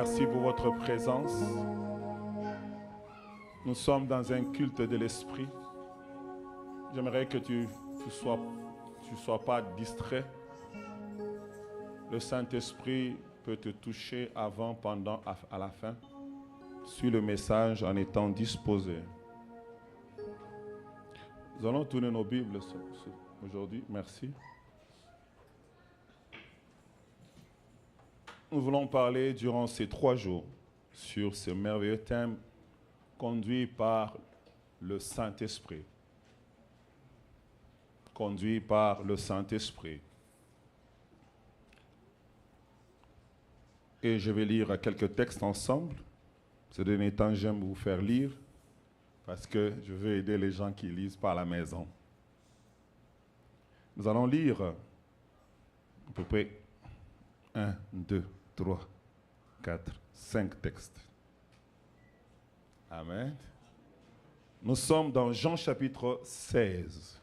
merci pour votre présence. Nous sommes dans un culte de l'esprit. J'aimerais que tu sois pas distrait. Le Saint-Esprit peut te toucher avant, pendant, à la fin. Suis le message en étant disposé. Nous allons tourner nos Bibles aujourd'hui. Merci. Nous voulons parler durant ces 3 jours sur ce merveilleux thème conduit par le Saint-Esprit. Conduit par le Saint-Esprit. Et je vais lire quelques textes ensemble. Ces derniers temps, j'aime vous faire lire parce que je veux aider les gens qui lisent par la maison. Nous allons lire à peu près 1, 2, 3, 4, 5 textes. Amen. Nous sommes dans Jean chapitre 16,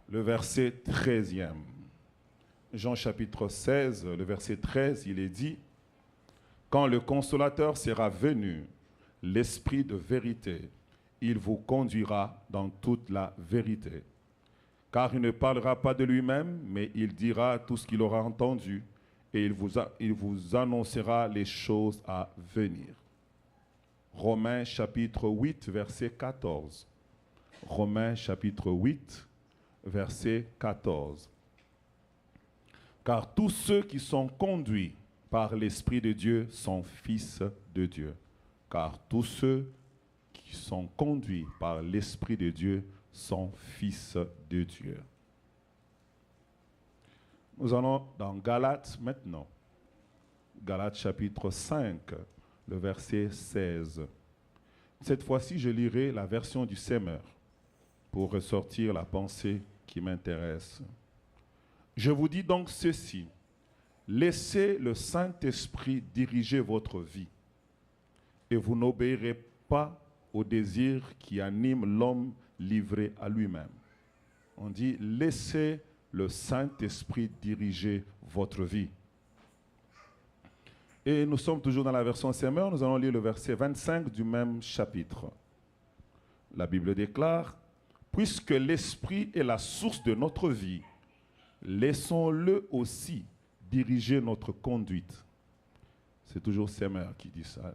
le verset 13e. Jean chapitre 16, le verset 13, il est dit: « Quand le Consolateur sera venu, l'Esprit de vérité, il vous conduira dans toute la vérité. Car il ne parlera pas de lui-même, mais il dira tout ce qu'il aura entendu, et il vous annoncera les choses à venir. » Romains chapitre 8, verset 14. Romains chapitre 8, verset 14. « Car tous ceux qui sont conduits par l'Esprit de Dieu sont fils de Dieu. » Car tous ceux qui sont conduits par l'Esprit de Dieu sont fils de Dieu. Nous allons dans Galates maintenant. Galates chapitre 5, le verset 16. Cette fois-ci, je lirai la version du Semeur pour ressortir la pensée qui m'intéresse. « Je vous dis donc ceci, laissez le Saint-Esprit diriger votre vie, et vous n'obéirez pas aux désirs qui animent l'homme livré à lui-même. » On dit, laissez le Saint-Esprit diriger votre vie. Et nous sommes toujours dans la version Semeur, nous allons lire le verset 25 du même chapitre. La Bible déclare: « Puisque l'Esprit est la source de notre vie, laissons-le aussi diriger notre conduite. » C'est toujours Semeur qui dit ça.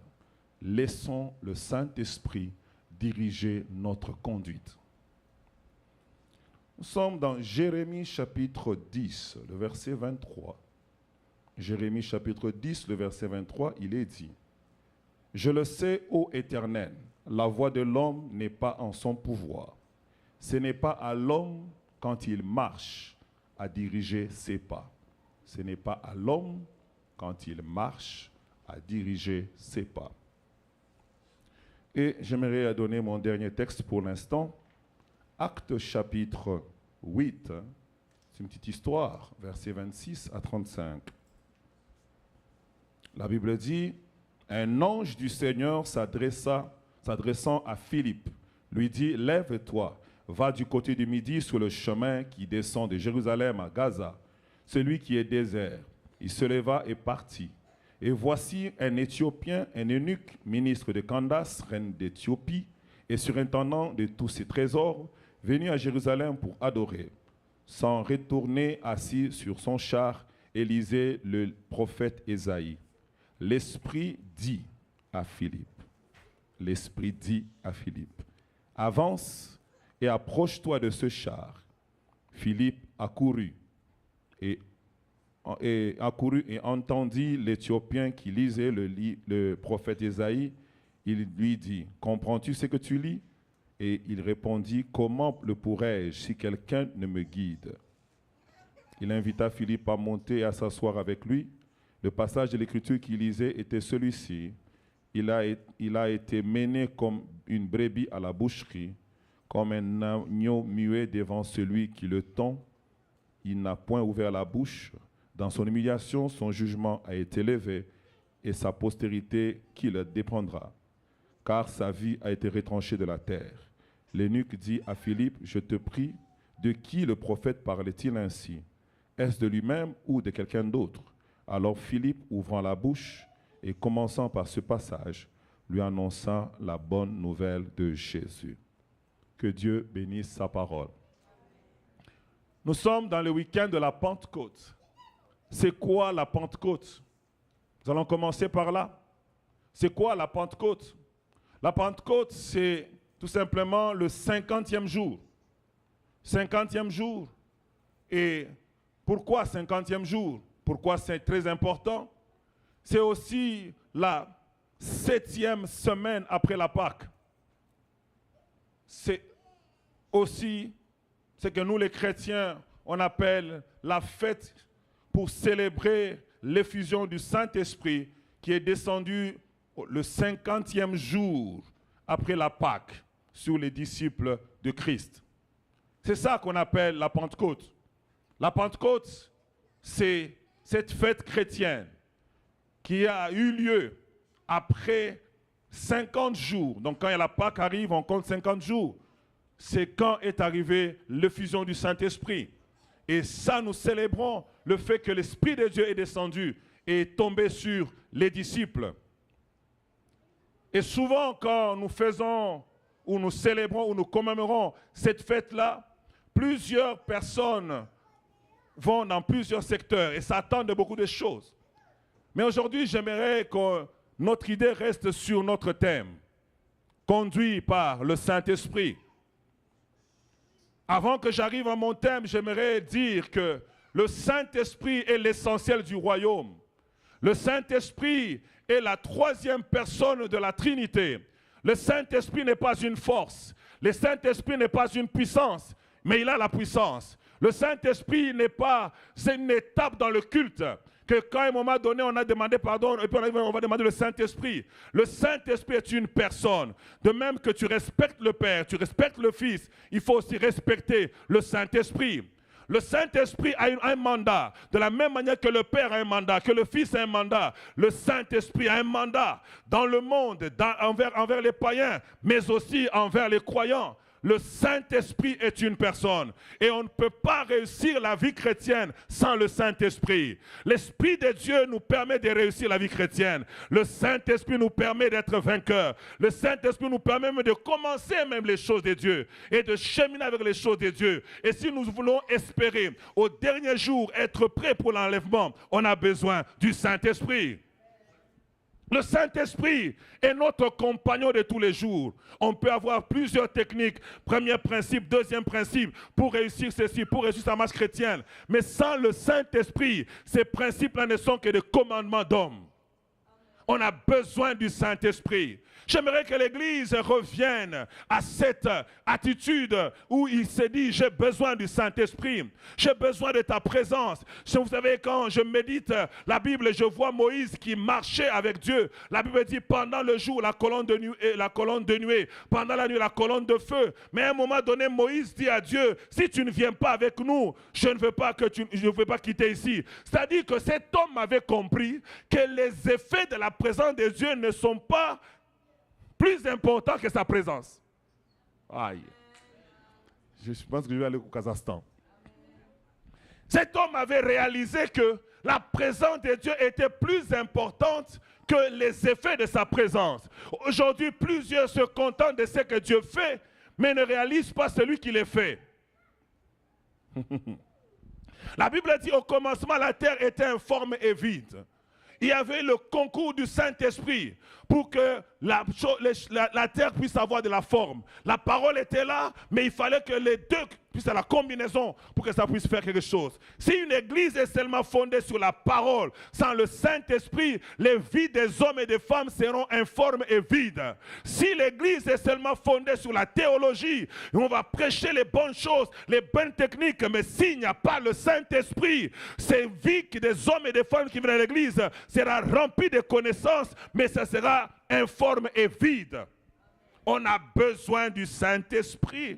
Laissons le Saint-Esprit diriger notre conduite. Nous sommes dans Jérémie chapitre 10, le verset 23. Jérémie chapitre 10, le verset 23, il est dit: « Je le sais, ô Éternel, la voie de l'homme n'est pas en son pouvoir. Ce n'est pas à l'homme, quand il marche, à diriger ses pas. » Ce n'est pas à l'homme, quand il marche, à diriger ses pas. Et j'aimerais donner mon dernier texte pour l'instant. Actes chapitre 8, c'est une petite histoire, versets 26 à 35. La Bible dit: « Un ange du Seigneur s'adressant à Philippe, lui dit: Lève-toi, va du côté du midi sur le chemin qui descend de Jérusalem à Gaza, celui qui est désert. » Il se leva et partit. Et voici un Éthiopien, un eunuque, ministre de Candace, reine d'Éthiopie, et surintendant de tous ses trésors, venu à Jérusalem pour adorer. S'en retourner assis sur son char, et lisait le prophète Ésaïe. L'Esprit dit à Philippe, avance et approche-toi de ce char. Philippe accourut et entendit l'Éthiopien qui lisait le prophète Ésaïe. Il lui dit: « Comprends-tu ce que tu lis ?» Et il répondit: « Comment le pourrais-je si quelqu'un ne me guide ?» Il invita Philippe à monter et à s'asseoir avec lui. Le passage de l'Écriture qu'il lisait était celui-ci: « Il a été mené comme une brebis à la boucherie, comme un agneau muet devant celui qui le tond. Il n'a point ouvert la bouche. Dans son humiliation, son jugement a été levé, et sa postérité qui le déprendra, car sa vie a été retranchée de la terre. » L'eunuque dit à Philippe: « Je te prie, de qui le prophète parlait-il ainsi? Est-ce de lui-même ou de quelqu'un d'autre ?» Alors Philippe, ouvrant la bouche, et commençant par ce passage, lui annonçant la bonne nouvelle de Jésus. Que Dieu bénisse sa parole. Nous sommes dans le week-end de la Pentecôte. C'est quoi la Pentecôte? Nous allons commencer par là. C'est quoi la Pentecôte? La Pentecôte, c'est tout simplement le 50e jour. 50e jour. Et pourquoi 50e jour? Pourquoi c'est très important? C'est aussi la 7e semaine après la Pâque. C'est aussi ce que nous les chrétiens, on appelle la fête pour célébrer l'effusion du Saint-Esprit qui est descendu le 50e jour après la Pâque sur les disciples de Christ. C'est ça qu'on appelle la Pentecôte. La Pentecôte, c'est cette fête chrétienne qui a eu lieu après 50 jours. Donc quand la Pâque arrive, on compte 50 jours. C'est quand est arrivée l'effusion du Saint-Esprit. Et ça, nous célébrons le fait que l'Esprit de Dieu est descendu et est tombé sur les disciples. Et souvent, quand nous faisons, ou nous célébrons, ou nous commémorons cette fête-là, plusieurs personnes vont dans plusieurs secteurs et s'attendent de beaucoup de choses. Mais aujourd'hui, j'aimerais que notre idée reste sur notre thème, conduit par le Saint-Esprit. Avant que j'arrive à mon thème, j'aimerais dire que le Saint-Esprit est l'essentiel du royaume. Le Saint-Esprit est la troisième personne de la Trinité. Le Saint-Esprit n'est pas une force. Le Saint-Esprit n'est pas une puissance, mais il a la puissance. Le Saint-Esprit n'est pas, c'est une étape dans le culte. Que quand à un moment donné, on a demandé pardon, et puis on va demander le Saint-Esprit. Le Saint-Esprit est une personne. De même que tu respectes le Père, tu respectes le Fils, il faut aussi respecter le Saint-Esprit. Le Saint-Esprit a un mandat. De la même manière que le Père a un mandat, que le Fils a un mandat, le Saint-Esprit a un mandat dans le monde, envers les païens, mais aussi envers les croyants. Le Saint-Esprit est une personne et on ne peut pas réussir la vie chrétienne sans le Saint-Esprit. L'Esprit de Dieu nous permet de réussir la vie chrétienne. Le Saint-Esprit nous permet d'être vainqueurs. Le Saint-Esprit nous permet même de commencer même les choses de Dieu et de cheminer avec les choses de Dieu. Et si nous voulons espérer au dernier jour être prêts pour l'enlèvement, on a besoin du Saint-Esprit. Le Saint-Esprit est notre compagnon de tous les jours. On peut avoir plusieurs techniques. Premier principe, deuxième principe, pour réussir ceci, pour réussir sa marche chrétienne. Mais sans le Saint-Esprit, ces principes-là ne sont que des commandements d'hommes. On a besoin du Saint-Esprit. J'aimerais que l'Église revienne à cette attitude où il se dit, j'ai besoin du Saint-Esprit, j'ai besoin de ta présence. Vous savez, quand je médite la Bible, je vois Moïse qui marchait avec Dieu. La Bible dit, pendant le jour, la colonne de nuée, pendant la nuit, la colonne de feu. Mais à un moment donné, Moïse dit à Dieu, si tu ne viens pas avec nous, je ne veux pas quitter ici. C'est-à-dire que cet homme avait compris que les effets de la présence de Dieu ne sont pas plus important que sa présence. Aïe. Je pense que je vais aller au Kazakhstan. Cet homme avait réalisé que la présence de Dieu était plus importante que les effets de sa présence. Aujourd'hui, plusieurs se contentent de ce que Dieu fait, mais ne réalisent pas celui qui les fait. La Bible dit, au commencement, la terre était informe et vide. Il y avait le concours du Saint-Esprit pour que la terre puisse avoir de la forme. La parole était là, mais il fallait que les deux puissent avoir la combinaison pour que ça puisse faire quelque chose. Si une église est seulement fondée sur la parole, sans le Saint-Esprit, les vies des hommes et des femmes seront informes et vides. Si l'église est seulement fondée sur la théologie, on va prêcher les bonnes choses, les bonnes techniques, mais s'il n'y a pas le Saint-Esprit, ces vies des hommes et des femmes qui viennent à l'église sera remplies de connaissances, mais ça sera informe et vide. On a besoin du Saint-Esprit.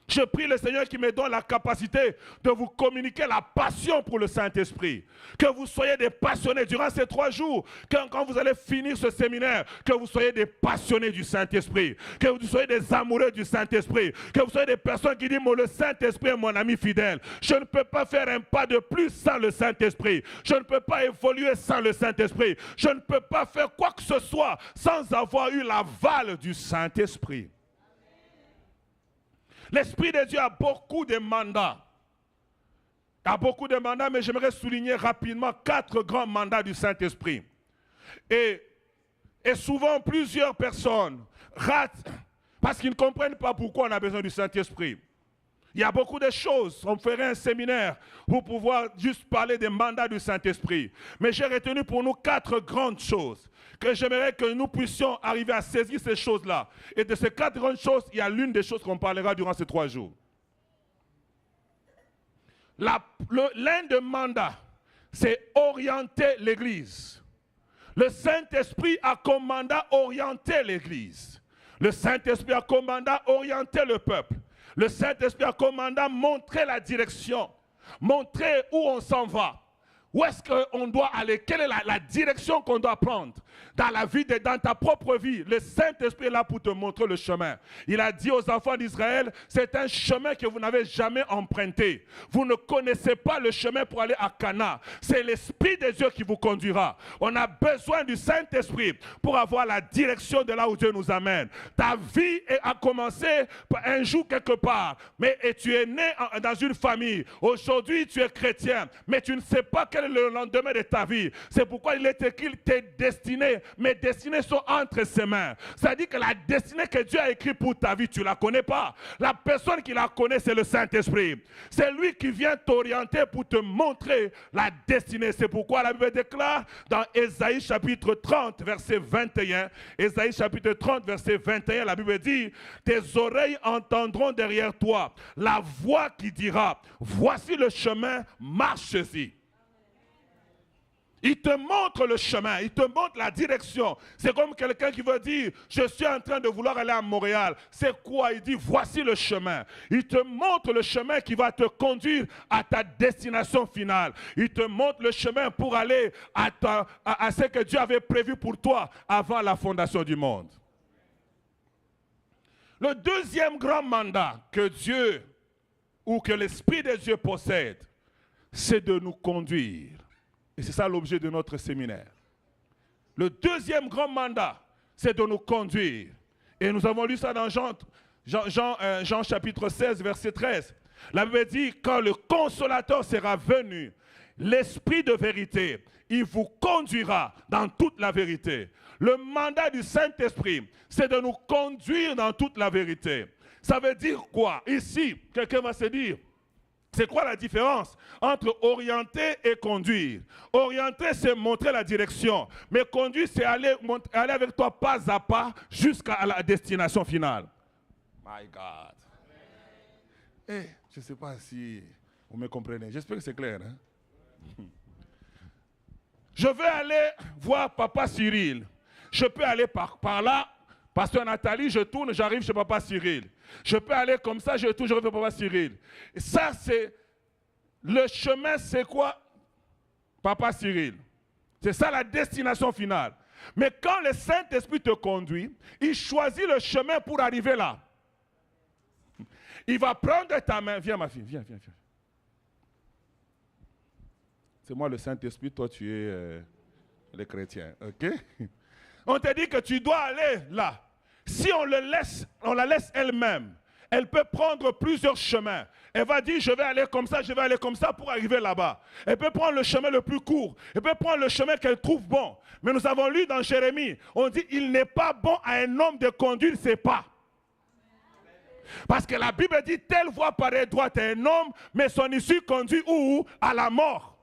Je prie le Seigneur qui me donne la capacité de vous communiquer la passion pour le Saint-Esprit. Que vous soyez des passionnés durant ces 3 jours. Quand vous allez finir ce séminaire, que vous soyez des passionnés du Saint-Esprit. Que vous soyez des amoureux du Saint-Esprit. Que vous soyez des personnes qui disent, le Saint-Esprit est mon ami fidèle. Je ne peux pas faire un pas de plus sans le Saint-Esprit. Je ne peux pas évoluer sans le Saint-Esprit. Je ne peux pas faire quoi que ce soit sans avoir eu l'aval du Saint-Esprit. L'Esprit de Dieu a beaucoup de mandats. Il y a beaucoup de mandats, mais j'aimerais souligner rapidement 4 grands mandats du Saint-Esprit. Et souvent, plusieurs personnes ratent parce qu'ils ne comprennent pas pourquoi on a besoin du Saint-Esprit. Il y a beaucoup de choses. On ferait un séminaire pour pouvoir juste parler des mandats du Saint-Esprit. Mais j'ai retenu pour nous 4 grandes choses que j'aimerais que nous puissions arriver à saisir ces choses-là. Et de ces 4 grandes choses, il y a l'une des choses qu'on parlera durant ces 3 jours. L'un des mandats, c'est orienter l'Église. Le Saint-Esprit a comme mandat orienter l'Église. Le Saint-Esprit a comme mandat orienter le peuple. Le Saint-Esprit a comme mandat montrer la direction, montrer où on s'en va. Où est-ce qu'on doit aller? Quelle est la direction qu'on doit prendre dans la vie, dans ta propre vie? Le Saint-Esprit est là pour te montrer le chemin. Il a dit aux enfants d'Israël, c'est un chemin que vous n'avez jamais emprunté. Vous ne connaissez pas le chemin pour aller à Cana. C'est l'Esprit de Dieu qui vous conduira. On a besoin du Saint-Esprit pour avoir la direction de là où Dieu nous amène. Ta vie a commencé un jour quelque part, mais tu es né dans une famille. Aujourd'hui, tu es chrétien, mais tu ne sais pas quel est le lendemain de ta vie. C'est pourquoi il est écrit tes destinées. Mes destinées sont entre ses mains. Ça dit que la destinée que Dieu a écrite pour ta vie, tu ne la connais pas. La personne qui la connaît, c'est le Saint-Esprit. C'est lui qui vient t'orienter pour te montrer la destinée. C'est pourquoi la Bible déclare dans Ésaïe chapitre 30, verset 21. Ésaïe chapitre 30, verset 21, la Bible dit, tes oreilles entendront derrière toi la voix qui dira, voici le chemin, marche-y. Il te montre le chemin, il te montre la direction. C'est comme quelqu'un qui veut dire, je suis en train de vouloir aller à Montréal. C'est quoi? Il dit, voici le chemin. Il te montre le chemin qui va te conduire à ta destination finale. Il te montre le chemin pour aller à ce que Dieu avait prévu pour toi avant la fondation du monde. Le deuxième grand mandat que Dieu, ou que l'Esprit de Dieu possède, c'est de nous conduire. Et c'est ça l'objet de notre séminaire. Le deuxième grand mandat, c'est de nous conduire. Et nous avons lu ça dans Jean chapitre 16, verset 13. La Bible dit, quand le consolateur sera venu, l'Esprit de vérité, il vous conduira dans toute la vérité. Le mandat du Saint-Esprit, c'est de nous conduire dans toute la vérité. Ça veut dire quoi? Ici, quelqu'un va se dire, c'est quoi la différence entre orienter et conduire? Orienter, c'est montrer la direction. Mais conduire, c'est aller avec toi pas à pas jusqu'à la destination finale. My God. Hey, je ne sais pas si vous me comprenez. J'espère que c'est clair. Hein? Je veux aller voir Papa Cyril. Je peux aller par là. Pasteur Nathalie, je tourne, j'arrive chez Papa Cyril. Je peux aller comme ça, je tourne, je reviens Papa Cyril. Et ça, c'est... Le chemin, c'est quoi? Papa Cyril. C'est ça la destination finale. Mais quand le Saint-Esprit te conduit, il choisit le chemin pour arriver là. Il va prendre ta main. Viens ma fille, viens. C'est moi le Saint-Esprit, toi tu es le chrétien. Ok? On te dit que tu dois aller là. Si on la laisse elle-même, elle peut prendre plusieurs chemins. Elle va dire, je vais aller comme ça pour arriver là-bas. Elle peut prendre le chemin le plus court. Elle peut prendre le chemin qu'elle trouve bon. Mais nous avons lu dans Jérémie, on dit, il n'est pas bon à un homme de conduire ses pas. Parce que la Bible dit, telle voie paraît droite à un homme, mais son issue conduit où? À la mort.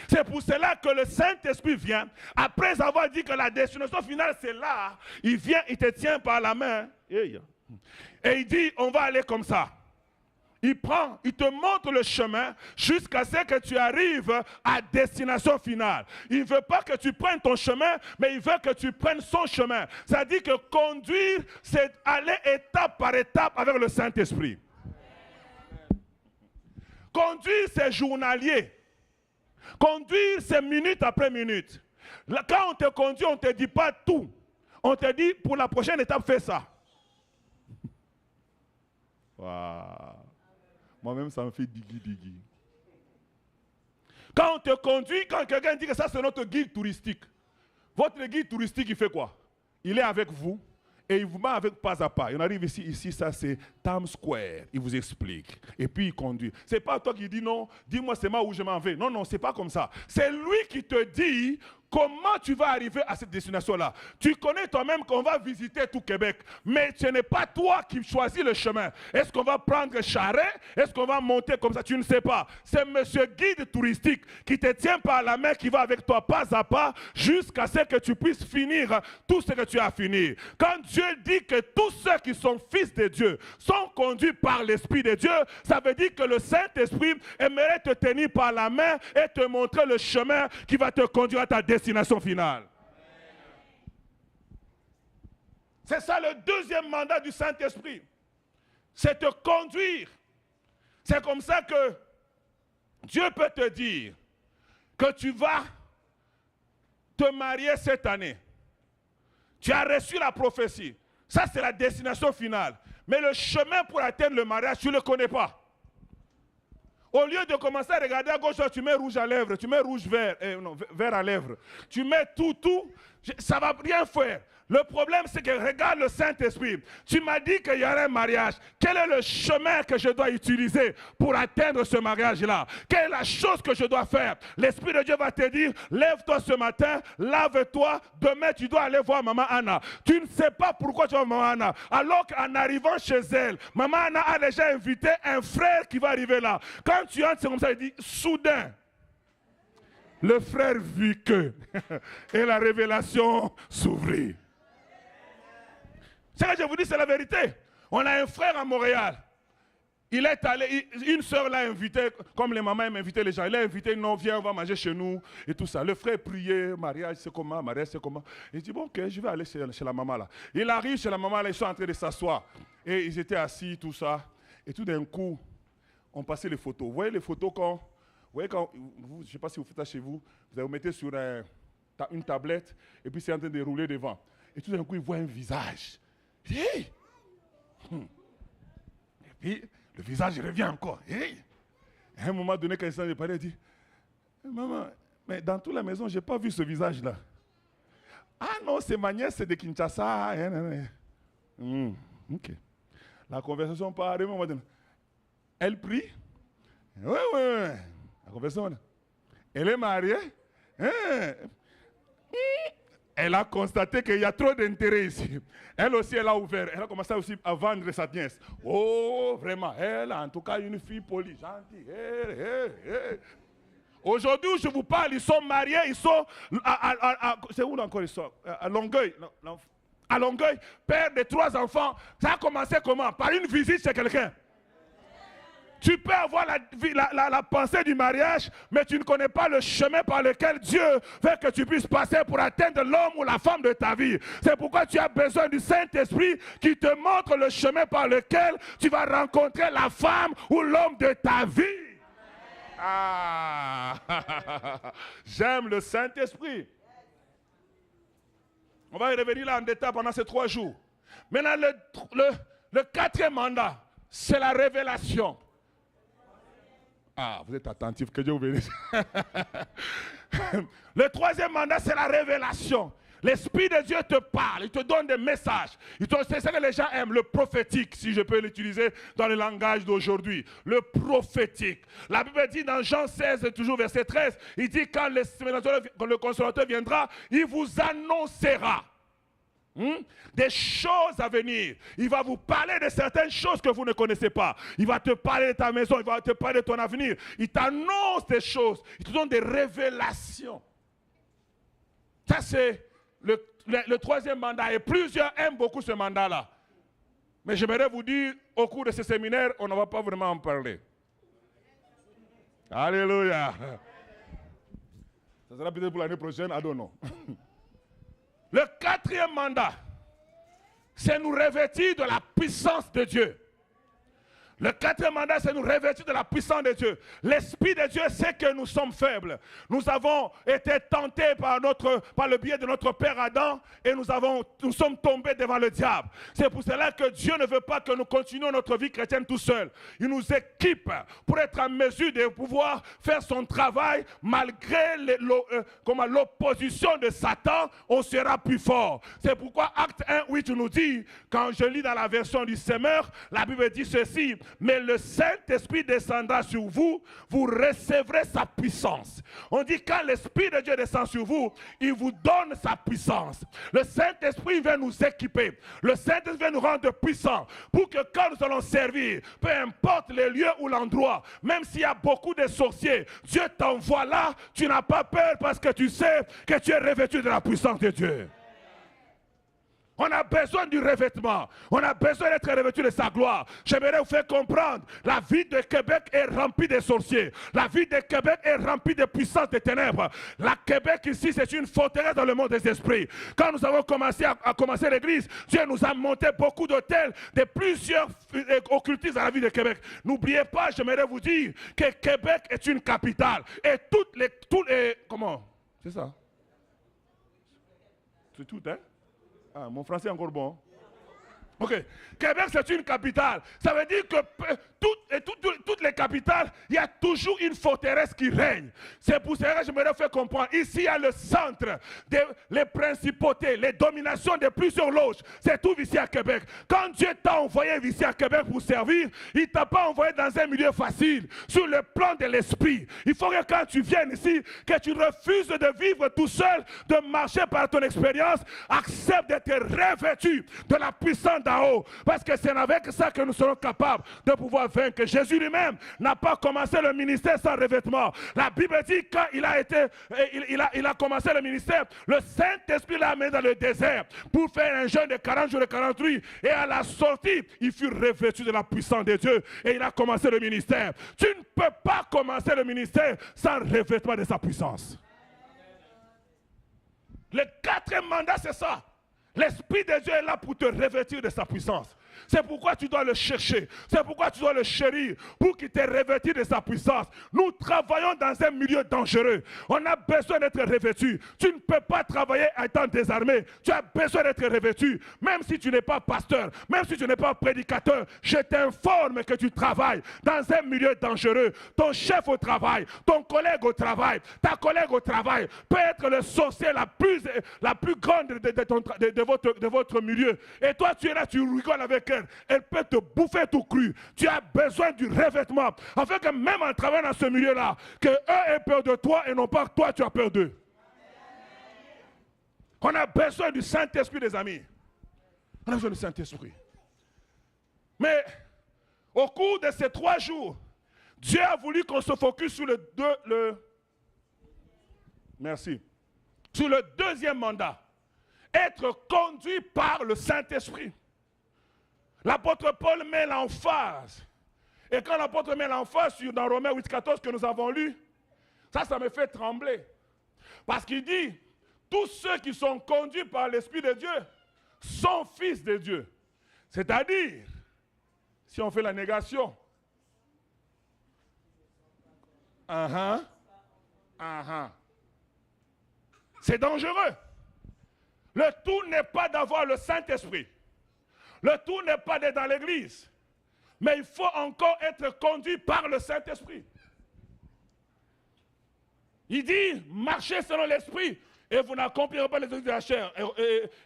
C'est pour cela que le Saint-Esprit vient, après avoir dit que la destination finale c'est là, il vient, il te tient par la main, et il dit, on va aller comme ça. Il te montre le chemin jusqu'à ce que tu arrives à destination finale. Il ne veut pas que tu prennes ton chemin, mais il veut que tu prennes son chemin. Ça dit que conduire, c'est aller étape par étape avec le Saint-Esprit. Conduire, c'est journalier. Conduire, c'est minute après minute. Là, quand on te conduit, on ne te dit pas tout. On te dit, pour la prochaine étape, fais ça. Wow. Moi-même, ça me fait digui. Quand on te conduit, quand quelqu'un dit que ça, c'est notre guide touristique. Votre guide touristique, il fait quoi? Il est avec vous. Et il vous met avec pas à pas. Il arrive ici, ça c'est Times Square. Il vous explique. Et puis il conduit. C'est pas toi qui dis non, dis-moi c'est moi où je m'en vais. Non, non, c'est pas comme ça. C'est lui qui te dit comment tu vas arriver à cette destination-là. Tu connais toi-même qu'on va visiter tout Québec. Mais ce n'est pas toi qui choisis le chemin. Est-ce qu'on va prendre charret? Est-ce qu'on va monter comme ça? Tu ne sais pas. C'est monsieur guide touristique qui te tient par la main, qui va avec toi pas à pas jusqu'à ce que tu puisses finir tout ce que tu as à finir. Quand Dieu dit que tous ceux qui sont fils de Dieu sont conduits par l'Esprit de Dieu, ça veut dire que le Saint-Esprit aimerait te tenir par la main et te montrer le chemin qui va te conduire à ta destination finale. C'est ça le deuxième mandat du Saint-Esprit. C'est te conduire. C'est comme ça que Dieu peut te dire que tu vas te marier cette année. Tu as reçu la prophétie. Ça, c'est la destination finale. Mais le chemin pour atteindre le mariage, tu ne le connais pas. Au lieu de commencer à regarder à gauche, tu mets rouge à lèvres, tu mets rouge vert, non, vert à lèvres. Tu mets tout, ça ne va rien faire. Le problème, c'est que regarde le Saint-Esprit. Tu m'as dit qu'il y aurait un mariage. Quel est le chemin que je dois utiliser pour atteindre ce mariage-là? Quelle est la chose que je dois faire? L'Esprit de Dieu va te dire, lève-toi ce matin, lave-toi. Demain, tu dois aller voir Maman Anna. Tu ne sais pas pourquoi tu vas voir Maman Anna. Alors qu'en arrivant chez elle, Maman Anna a déjà invité un frère qui va arriver là. Quand tu entres, c'est comme ça, il dit, soudain, le frère vit que, et la révélation s'ouvrit. C'est que je vous dis, c'est la vérité. On a un frère à Montréal. Il est allé, une soeur l'a invité, comme les mamans aiment inviter les gens. Il a invité, non, viens, on va manger chez nous et tout ça. Le frère priait, mariage c'est comment, mariage c'est comment. Il dit, bon, ok, je vais aller chez la maman là. Il arrive chez la maman là, ils sont en train de s'asseoir. Et ils étaient assis, tout ça. Et tout d'un coup, on passait les photos. Vous voyez les photos quand, je ne sais pas si vous faites ça chez vous, vous mettez sur une tablette et puis c'est en train de rouler devant. Et tout d'un coup, il voit un visage. Hey! Et puis, le visage revient encore. Hey! À un moment donné, quand il s'en est parlé, il dit, maman, mais dans toute la maison, je n'ai pas vu ce visage-là. Ah non, c'est ma nièce, c'est de Kinshasa. Ok. La conversation part. Elle prie. Oui. La conversation. Elle est mariée. Elle a constaté qu'il y a trop d'intérêt ici. Elle aussi, elle a ouvert. Elle a commencé aussi à vendre sa nièce. Oh, vraiment. Elle a en tout cas une fille polie, gentille. Aujourd'hui où je vous parle, ils sont mariés, ils sont c'est où encore ils sont? À Longueuil. À Longueuil, père de 3 enfants. Ça a commencé comment? Par une visite chez quelqu'un. Tu peux avoir la pensée du mariage, mais tu ne connais pas le chemin par lequel Dieu veut que tu puisses passer pour atteindre l'homme ou la femme de ta vie. C'est pourquoi tu as besoin du Saint-Esprit qui te montre le chemin par lequel tu vas rencontrer la femme ou l'homme de ta vie. Ah, j'aime le Saint-Esprit. On va y revenir là en détail pendant ces 3 jours. Maintenant, le 4e mandat, c'est la révélation. Ah, vous êtes attentifs, que Dieu vous bénisse. Le 3e mandat, c'est la révélation. L'Esprit de Dieu te parle, il te donne des messages. C'est ça que les gens aiment, le prophétique, si je peux l'utiliser dans le langage d'aujourd'hui. Le prophétique. La Bible dit dans Jean 16, toujours verset 13, il dit quand le consolateur viendra, il vous annoncera des choses à venir. Il va vous parler de certaines choses que vous ne connaissez pas. Il va te parler de ta maison, il va te parler de ton avenir. Il t'annonce des choses, il te donne des révélations. Ça c'est le 3e mandat et plusieurs aiment beaucoup ce mandat-là. Mais j'aimerais vous dire, au cours de ce séminaire, on ne va pas vraiment en parler. Alléluia. Ça sera peut-être pour l'année prochaine, I don't know. Le 4e mandat, c'est nous revêtir de la puissance de Dieu. Le quatrième mandat, c'est nous revêtir de la puissance de Dieu. L'Esprit de Dieu sait que nous sommes faibles. Nous avons été tentés par le biais de notre père Adam et nous sommes tombés devant le diable. C'est pour cela que Dieu ne veut pas que nous continuions notre vie chrétienne tout seul. Il nous équipe pour être en mesure de pouvoir faire son travail malgré l'opposition de Satan. On sera plus fort. C'est pourquoi Acte 1:8 nous dit, quand je lis dans la version du Semeur, la Bible dit ceci: mais le Saint-Esprit descendra sur vous, vous recevrez sa puissance. On dit quand l'Esprit de Dieu descend sur vous, il vous donne sa puissance. Le Saint-Esprit vient nous équiper. Le Saint-Esprit vient nous rendre puissants pour que quand nous allons servir, peu importe les lieux ou l'endroit, même s'il y a beaucoup de sorciers, Dieu t'envoie là, tu n'as pas peur parce que tu sais que tu es revêtu de la puissance de Dieu. On a besoin du revêtement. On a besoin d'être revêtu de sa gloire. J'aimerais vous faire comprendre. La ville de Québec est remplie de sorciers. La ville de Québec est remplie de puissance des ténèbres. La Québec ici, c'est une forteresse dans le monde des esprits. Quand nous avons commencé à commencer l'église, Dieu nous a monté beaucoup d'hôtels de plusieurs occultistes dans la ville de Québec. N'oubliez pas, j'aimerais vous dire que Québec est une capitale. Et comment? C'est ça? C'est tout, hein? Ah, mon français est encore bon. Ok. Québec, c'est une capitale. Ça veut dire que toutes les capitales, il y a toujours une forteresse qui règne. C'est pour cela que je me faire comprendre. Ici, il y a le centre, les principautés, les dominations de plusieurs loges. C'est tout ici à Québec. Quand Dieu t'a envoyé ici à Québec pour servir, il ne t'a pas envoyé dans un milieu facile. Sur le plan de l'esprit, il faut que quand tu viennes ici, que tu refuses de vivre tout seul, de marcher par ton expérience, accepte d'être revêtu de la puissance d'en haut. Parce que c'est avec ça que nous serons capables de pouvoir vaincre. Jésus lui-même n'a pas commencé le ministère sans revêtement. La Bible dit quand il a commencé le ministère, le Saint-Esprit l'a amené dans le désert pour faire un jeûne de 40 jours et 40 nuits. Et à la sortie, il fut revêtu de la puissance de Dieu et il a commencé le ministère. Tu ne peux pas commencer le ministère sans revêtement de sa puissance. Le quatrième mandat, c'est ça. L'Esprit de Dieu est là pour te revêtir de sa puissance. C'est pourquoi tu dois le chercher. C'est pourquoi tu dois le chérir pour qu'il te revêtisse de sa puissance. Nous travaillons dans un milieu dangereux. On a besoin d'être revêtu. Tu ne peux pas travailler étant désarmé. Tu as besoin d'être revêtu. Même si tu n'es pas pasteur, même si tu n'es pas prédicateur, je t'informe que tu travailles dans un milieu dangereux. Ton chef au travail, ton collègue au travail, ta collègue au travail peut être le sorcier la plus grande de votre milieu. Et toi, tu es là, tu rigoles avec elle. Elle peut te bouffer tout cru. Tu as besoin du revêtement. Afin que même en travaillant dans ce milieu-là, que eux aient peur de toi et non pas que toi tu as peur d'eux. On a besoin du Saint-Esprit, les amis. On a besoin du Saint-Esprit. Mais au cours de ces 3 jours, Dieu a voulu qu'on se focus sur Merci. Sur le deuxième mandat. Être conduit par le Saint-Esprit. L'apôtre Paul met l'emphase. Et quand l'apôtre met l'emphase dans Romains 8,14 que nous avons lu, ça me fait trembler. Parce qu'il dit, tous ceux qui sont conduits par l'Esprit de Dieu sont fils de Dieu. C'est-à-dire, si on fait la négation, c'est dangereux. Le tout n'est pas d'avoir le Saint-Esprit. Le tout n'est pas d'être dans l'église. Mais il faut encore être conduit par le Saint-Esprit. Il dit, marchez selon l'Esprit et vous n'accomplirez pas les œuvres de la chair.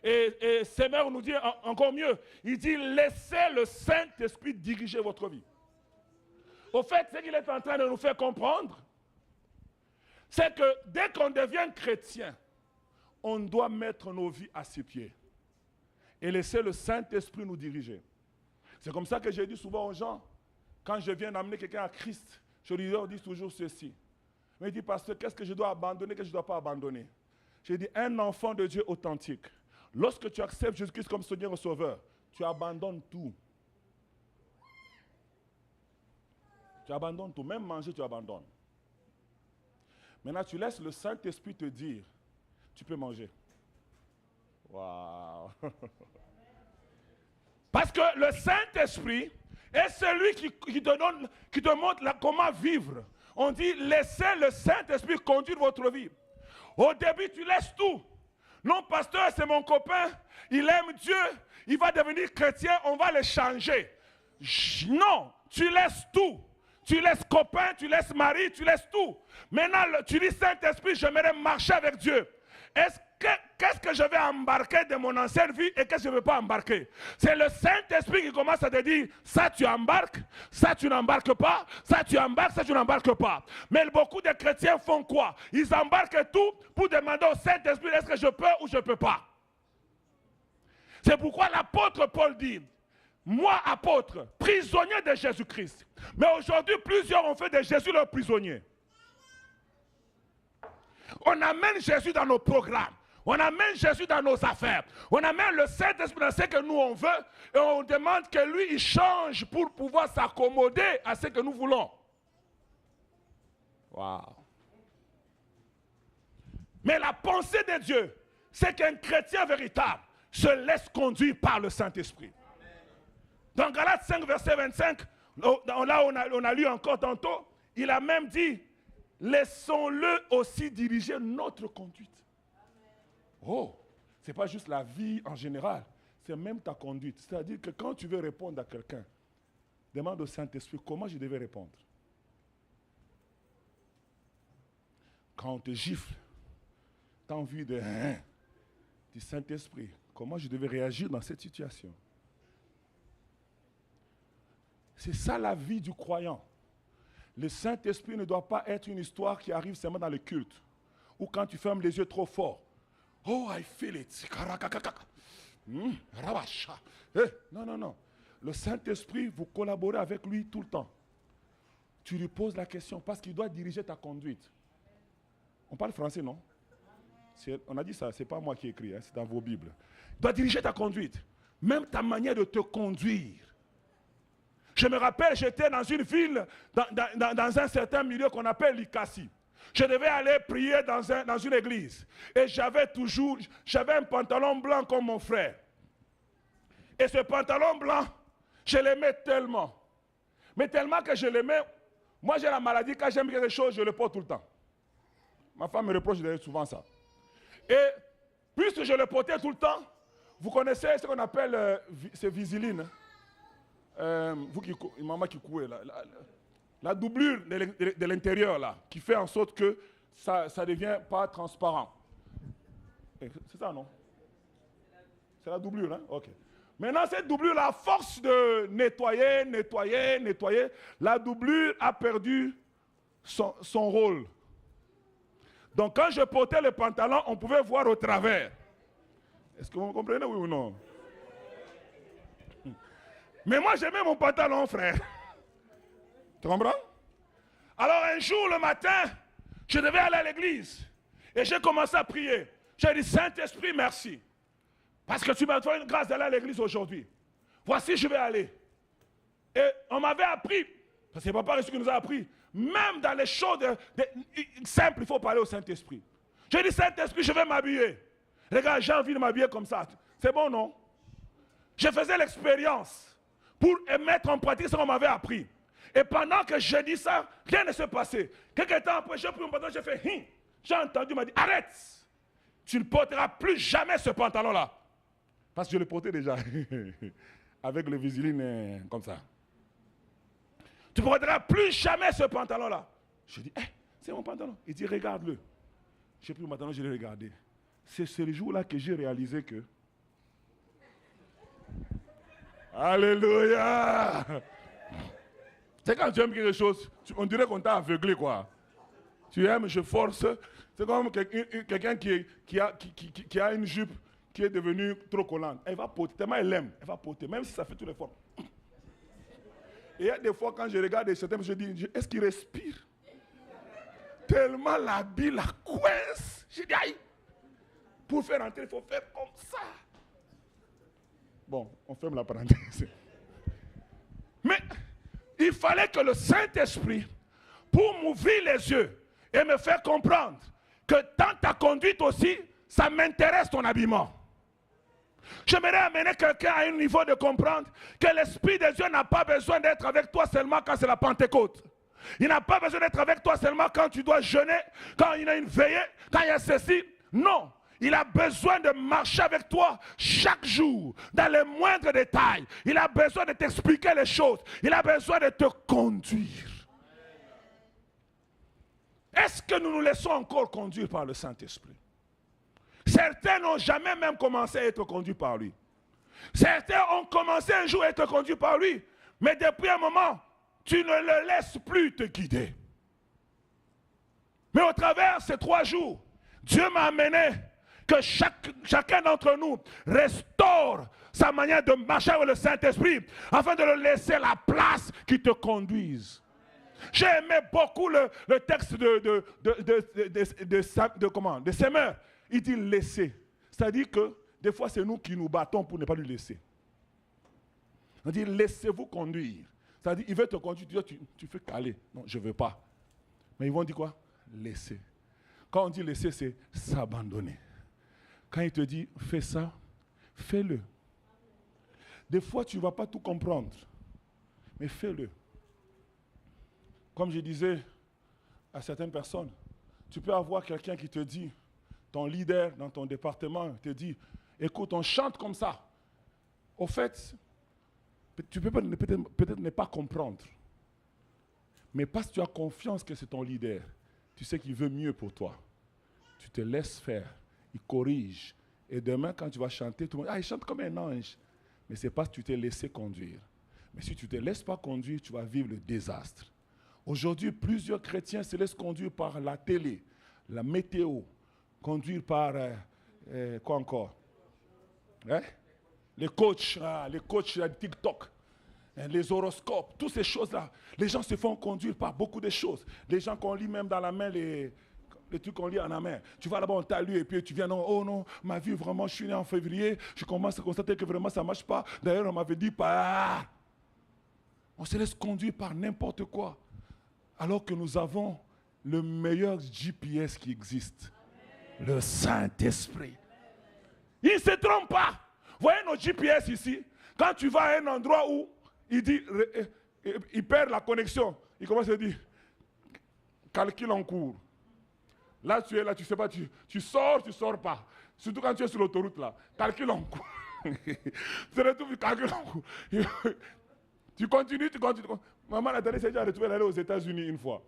Et Semeur nous dit encore mieux. Il dit, laissez le Saint-Esprit diriger votre vie. Au fait, ce qu'il est en train de nous faire comprendre, c'est que dès qu'on devient chrétien, on doit mettre nos vies à ses pieds et laisser le Saint-Esprit nous diriger. C'est comme ça que j'ai dit souvent aux gens, quand je viens d'amener quelqu'un à Christ, je leur dis toujours ceci. Mais il dit, pasteur, qu'est-ce que je dois abandonner, qu'est-ce que je ne dois pas abandonner? J'ai dit, un enfant de Dieu authentique, lorsque tu acceptes Jésus-Christ comme Seigneur et Sauveur, tu abandonnes tout. Tu abandonnes tout, même manger, tu abandonnes. Maintenant, tu laisses le Saint-Esprit te dire, tu peux manger. Waouh! Parce que le Saint-Esprit Et celui qui te montre comment vivre. On dit, laissez le Saint-Esprit conduire votre vie. Au début, tu laisses tout. Non, pasteur, c'est mon copain, il aime Dieu, il va devenir chrétien, on va le changer. Non, tu laisses tout. Tu laisses copain, tu laisses mari, tu laisses tout. Maintenant, tu dis Saint-Esprit, j'aimerais marcher avec Dieu. Qu'est-ce que je vais embarquer de mon ancienne vie et qu'est-ce que je ne veux pas embarquer? C'est le Saint-Esprit qui commence à te dire, ça tu embarques, ça tu n'embarques pas, ça tu embarques, ça tu n'embarques pas. Mais beaucoup de chrétiens font quoi? Ils embarquent tout pour demander au Saint-Esprit, est-ce que je peux ou je ne peux pas? C'est pourquoi l'apôtre Paul dit, moi apôtre, prisonnier de Jésus-Christ. Mais aujourd'hui, plusieurs ont fait de Jésus leur prisonnier. On amène Jésus dans nos programmes. On amène Jésus dans nos affaires. On amène le Saint-Esprit dans ce que nous on veut. Et on demande que lui, il change pour pouvoir s'accommoder à ce que nous voulons. Wow. Mais la pensée de Dieu, c'est qu'un chrétien véritable se laisse conduire par le Saint-Esprit. Dans Galates 5, verset 25, là on a lu encore tantôt, il a même dit, laissons-le aussi diriger notre conduite. Oh, ce n'est pas juste la vie en général, c'est même ta conduite. C'est-à-dire que quand tu veux répondre à quelqu'un, demande au Saint-Esprit comment je devais répondre. Quand on te gifle, tu as envie de du Saint-Esprit, comment je devais réagir dans cette situation. C'est ça la vie du croyant. Le Saint-Esprit ne doit pas être une histoire qui arrive seulement dans le culte, ou quand tu fermes les yeux trop fort. Oh, I feel it. Non, non, non. Le Saint-Esprit, vous collaborez avec lui tout le temps. Tu lui poses la question parce qu'il doit diriger ta conduite. On parle français, non? On a dit ça, ce n'est pas moi qui ai écrit, c'est dans vos Bibles. Il doit diriger ta conduite, même ta manière de te conduire. Je me rappelle, j'étais dans une ville, dans un certain milieu qu'on appelle l'Ikasi. Je devais aller prier dans une église. Et j'avais un pantalon blanc comme mon frère. Et ce pantalon blanc, je l'aimais tellement. Mais tellement que je l'aimais, moi j'ai la maladie, quand j'aime quelque chose, je le porte tout le temps. Ma femme me reproche de souvent ça. Et puisque je le portais tout le temps, vous connaissez ce qu'on appelle c'est Visiline. Maman qui couait là. La doublure de l'intérieur là, qui fait en sorte que ça ne devient pas transparent. C'est ça, non? C'est la doublure, hein? Ok. Maintenant, cette doublure, à force de nettoyer, la doublure a perdu son rôle. Donc, quand je portais le pantalon, on pouvait voir au travers. Est-ce que vous me comprenez, oui ou non? Mais moi, j'aimais mon pantalon, frère. Tu comprends? Alors un jour, le matin, je devais aller à l'église. Et j'ai commencé à prier. J'ai dit, Saint-Esprit, merci. Parce que tu m'as donné une grâce d'aller à l'église aujourd'hui. Voici, je vais aller. Et on m'avait appris, parce que papa ce qu'il nous a appris, même dans les choses simples, il faut parler au Saint-Esprit. J'ai dit, Saint-Esprit, je vais m'habiller. Regarde, j'ai envie de m'habiller comme ça. C'est bon, non? Je faisais l'expérience pour mettre en pratique ce qu'on m'avait appris. Et pendant que je dis ça, rien ne s'est passé. Quelques temps après, j'ai pris mon pantalon, j'ai fait j'ai entendu, il m'a dit, arrête, tu ne porteras plus jamais ce pantalon-là. Parce que je le portais déjà, avec le Visiline comme ça. Tu ne porteras plus jamais ce pantalon-là. Je dis, c'est mon pantalon. Il dit, regarde-le. J'ai pris mon pantalon, je l'ai regardé. C'est ce jour-là que j'ai réalisé que... Alléluia! C'est quand tu aimes quelque chose, on dirait qu'on t'a aveuglé, quoi. Tu aimes, je force. C'est comme quelqu'un qui a une jupe qui est devenue trop collante. Elle va porter, tellement elle aime, elle va porter, même si ça fait toutes les formes. Et il y a des fois, quand je regarde certains, je dis, est-ce qu'il respire? Tellement l'habit la coince. Je dis, aïe, pour faire entrer, il faut faire comme ça. Bon, on ferme la parenthèse. Mais il fallait que le Saint-Esprit, pour m'ouvrir les yeux et me faire comprendre que dans ta conduite aussi, ça m'intéresse ton habillement. J'aimerais amener quelqu'un à un niveau de comprendre que l'Esprit de Dieu n'a pas besoin d'être avec toi seulement quand c'est la Pentecôte. Il n'a pas besoin d'être avec toi seulement quand tu dois jeûner, quand il y a une veillée, quand il y a ceci. Non, il a besoin de marcher avec toi chaque jour, dans les moindres détails. Il a besoin de t'expliquer les choses. Il a besoin de te conduire. Est-ce que nous nous laissons encore conduire par le Saint-Esprit? Certains n'ont jamais même commencé à être conduits par lui. Certains ont commencé un jour à être conduits par lui, mais depuis un moment, tu ne le laisses plus te guider. Mais au travers de ces 3 jours, Dieu m'a amené que chacun d'entre nous restaure sa manière de marcher avec le Saint-Esprit afin de le laisser la place qui te conduise. J'ai aimé beaucoup le texte de Semeur. Il dit laisser. C'est-à-dire que des fois c'est nous qui nous battons pour ne pas lui laisser. On dit laissez-vous conduire. C'est-à-dire il veut te conduire, tu fais caler. Non, je ne veux pas. Mais ils vont dire quoi? Laisser. Quand on dit laisser, c'est s'abandonner. Quand il te dit fais ça, fais-le. Des fois tu ne vas pas tout comprendre, mais fais-le. Comme je disais à certaines personnes, tu peux avoir quelqu'un qui te dit, ton leader dans ton département te dit, écoute, on chante comme ça. Au fait, tu peux peut-être ne pas comprendre. Mais parce que tu as confiance que c'est ton leader, tu sais qu'il veut mieux pour toi. Tu te laisses faire, il corrige. Et demain, quand tu vas chanter, tout le monde, il chante comme un ange. Mais c'est parce que tu t'es laissé conduire. Mais si tu ne te laisses pas conduire, tu vas vivre le désastre. Aujourd'hui, plusieurs chrétiens se laissent conduire par la télé, la météo, conduire par, quoi encore? Les coachs de TikTok, les horoscopes, toutes ces choses-là. Les gens se font conduire par beaucoup de choses. Les gens qu'on lit même dans la main, les trucs qu'on lit en la main. Tu vas là-bas, on t'a lu et puis tu viens, non, oh non, ma vie vraiment, je suis né en février, je commence à constater que vraiment ça ne marche pas. D'ailleurs, on m'avait dit, pas. On se laisse conduire par n'importe quoi. Alors que nous avons le meilleur GPS qui existe, le Saint-Esprit. Il ne se trompe pas. Vous voyez nos GPS ici, quand tu vas à un endroit où il perd la connexion, il commence à dire, calcul en cours. Là, tu es là, tu ne sais pas, tu sors pas. Surtout quand tu es sur l'autoroute là, calcul en cours. Tu retrouves calcul en cours. Tu continues. Maman, la dernière, s'est déjà retrouvée d'aller aux États-Unis une fois.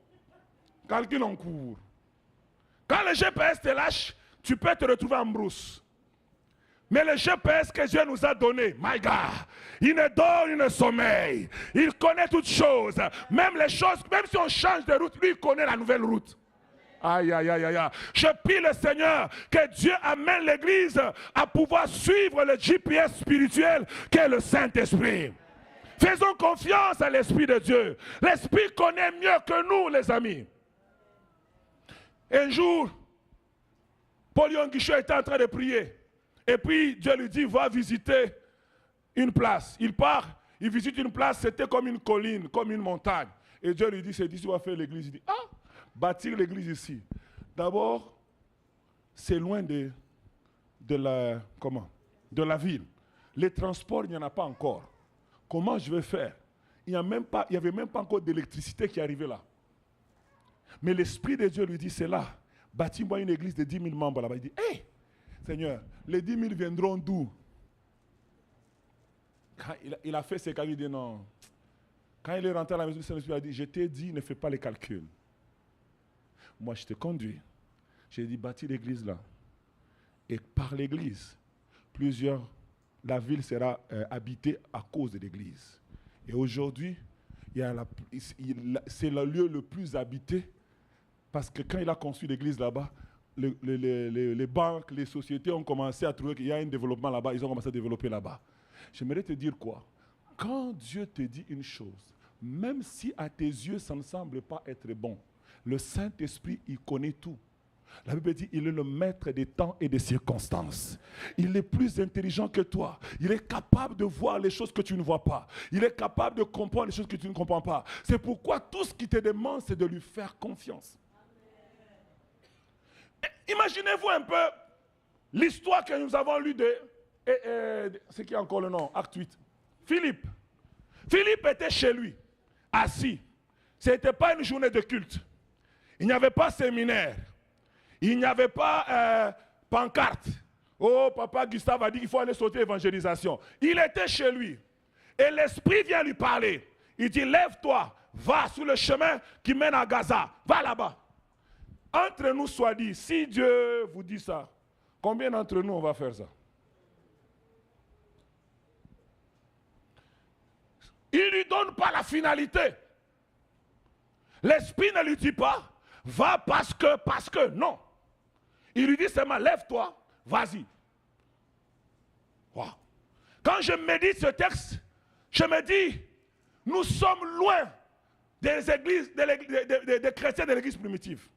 Calcul en cours. Quand le GPS te lâche, tu peux te retrouver en brousse. Mais le GPS que Dieu nous a donné, my God, il ne dort, il ne sommeille. Il connaît toutes choses. Même les choses, même si on change de route, lui, il connaît la nouvelle route. Aïe, aïe, aïe, aïe. Je prie le Seigneur que Dieu amène l'Église à pouvoir suivre le GPS spirituel qu'est le Saint-Esprit. Faisons confiance à l'Esprit de Dieu. L'Esprit connaît mieux que nous, les amis. Un jour, Paul Yonguicho était en train de prier. Et puis, Dieu lui dit, va visiter une place. Il part, il visite une place, c'était comme une colline, comme une montagne. Et Dieu lui dit, c'est d'ici qu'on va faire l'église. Il dit, bâtir l'église ici. D'abord, c'est loin de la ville. Les transports, il n'y en a pas encore. Comment je vais faire? Il n'y avait même pas encore d'électricité qui arrivait là. Mais l'Esprit de Dieu lui dit, c'est là. Bâtis-moi une église de 10 000 membres là-bas. Il dit, hé, Seigneur, les 10 000 viendront d'où? Quand il a fait ses calculs, il dit non. Quand il est rentré à la maison du Saint-Esprit, il a dit, je t'ai dit, ne fais pas les calculs. Moi, je te conduis. J'ai dit, bâtis l'église là. Et par l'église, la ville sera habitée à cause de l'église. Et aujourd'hui, c'est le lieu le plus habité parce que quand il a construit l'église là-bas, les banques, les sociétés ont commencé à trouver qu'il y a un développement là-bas, ils ont commencé à développer là-bas. J'aimerais te dire quoi? Quand Dieu te dit une chose, même si à tes yeux ça ne semble pas être bon, le Saint-Esprit, il connaît tout. La Bible dit, il est le maître des temps et des circonstances. Il est plus intelligent que toi. Il est capable de voir les choses que tu ne vois pas. Il est capable de comprendre les choses que tu ne comprends pas. C'est pourquoi tout ce qu'il te demande, c'est de lui faire confiance. Imaginez-vous un peu l'histoire que nous avons lue de c'est qui a encore le nom? Acte 8. Philippe. Philippe était chez lui, assis. Ce n'était pas une journée de culte. Il n'y avait pas séminaire. Il n'y avait pas pancarte. Oh, papa Gustave a dit qu'il faut aller sauter l'évangélisation. Il était chez lui. Et l'Esprit vient lui parler. Il dit, lève-toi, va sur le chemin qui mène à Gaza. Va là-bas. Entre nous soit dit, si Dieu vous dit ça, combien d'entre nous on va faire ça? Il ne lui donne pas la finalité. L'Esprit ne lui dit pas, va parce que, non. Il lui dit seulement, lève-toi, vas-y. Wow. Quand je médite ce texte, je me dis, nous sommes loin des églises, des chrétiens de l'église primitive.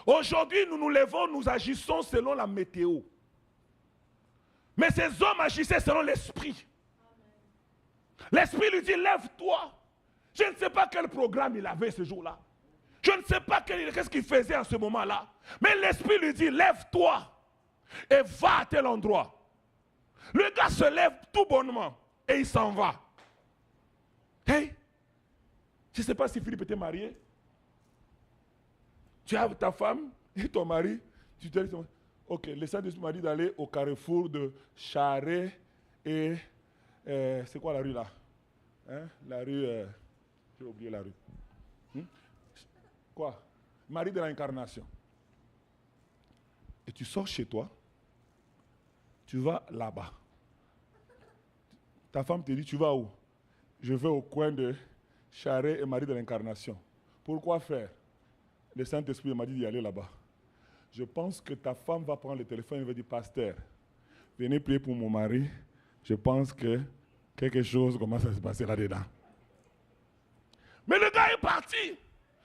Aujourd'hui, nous nous levons, nous agissons selon la météo. Mais ces hommes agissaient selon l'Esprit. L'Esprit lui dit, lève-toi. Je ne sais pas quel programme il avait ce jour-là. Je ne sais pas qu'est-ce qu'il faisait en ce moment-là. Mais l'Esprit lui dit, lève-toi et va à tel endroit. Le gars se lève tout bonnement et il s'en va. Hey, je ne sais pas si Philippe était marié. Tu as ta femme et ton mari. Tu te dis, ok, le Saint-Esprit m'a dit d'aller au carrefour de Charret et... c'est quoi la rue là? Hein? La rue... j'ai oublié la rue. Quoi? Marie de l'Incarnation. Et tu sors chez toi, tu vas là-bas. Ta femme te dit, tu vas où? Je vais au coin de Charret et Marie de l'Incarnation. Pourquoi faire? Le Saint-Esprit m'a dit d'y aller là-bas. Je pense que ta femme va prendre le téléphone et va dire, pasteur, venez prier pour mon mari. Je pense que quelque chose commence à se passer là-dedans. Mais le gars est parti.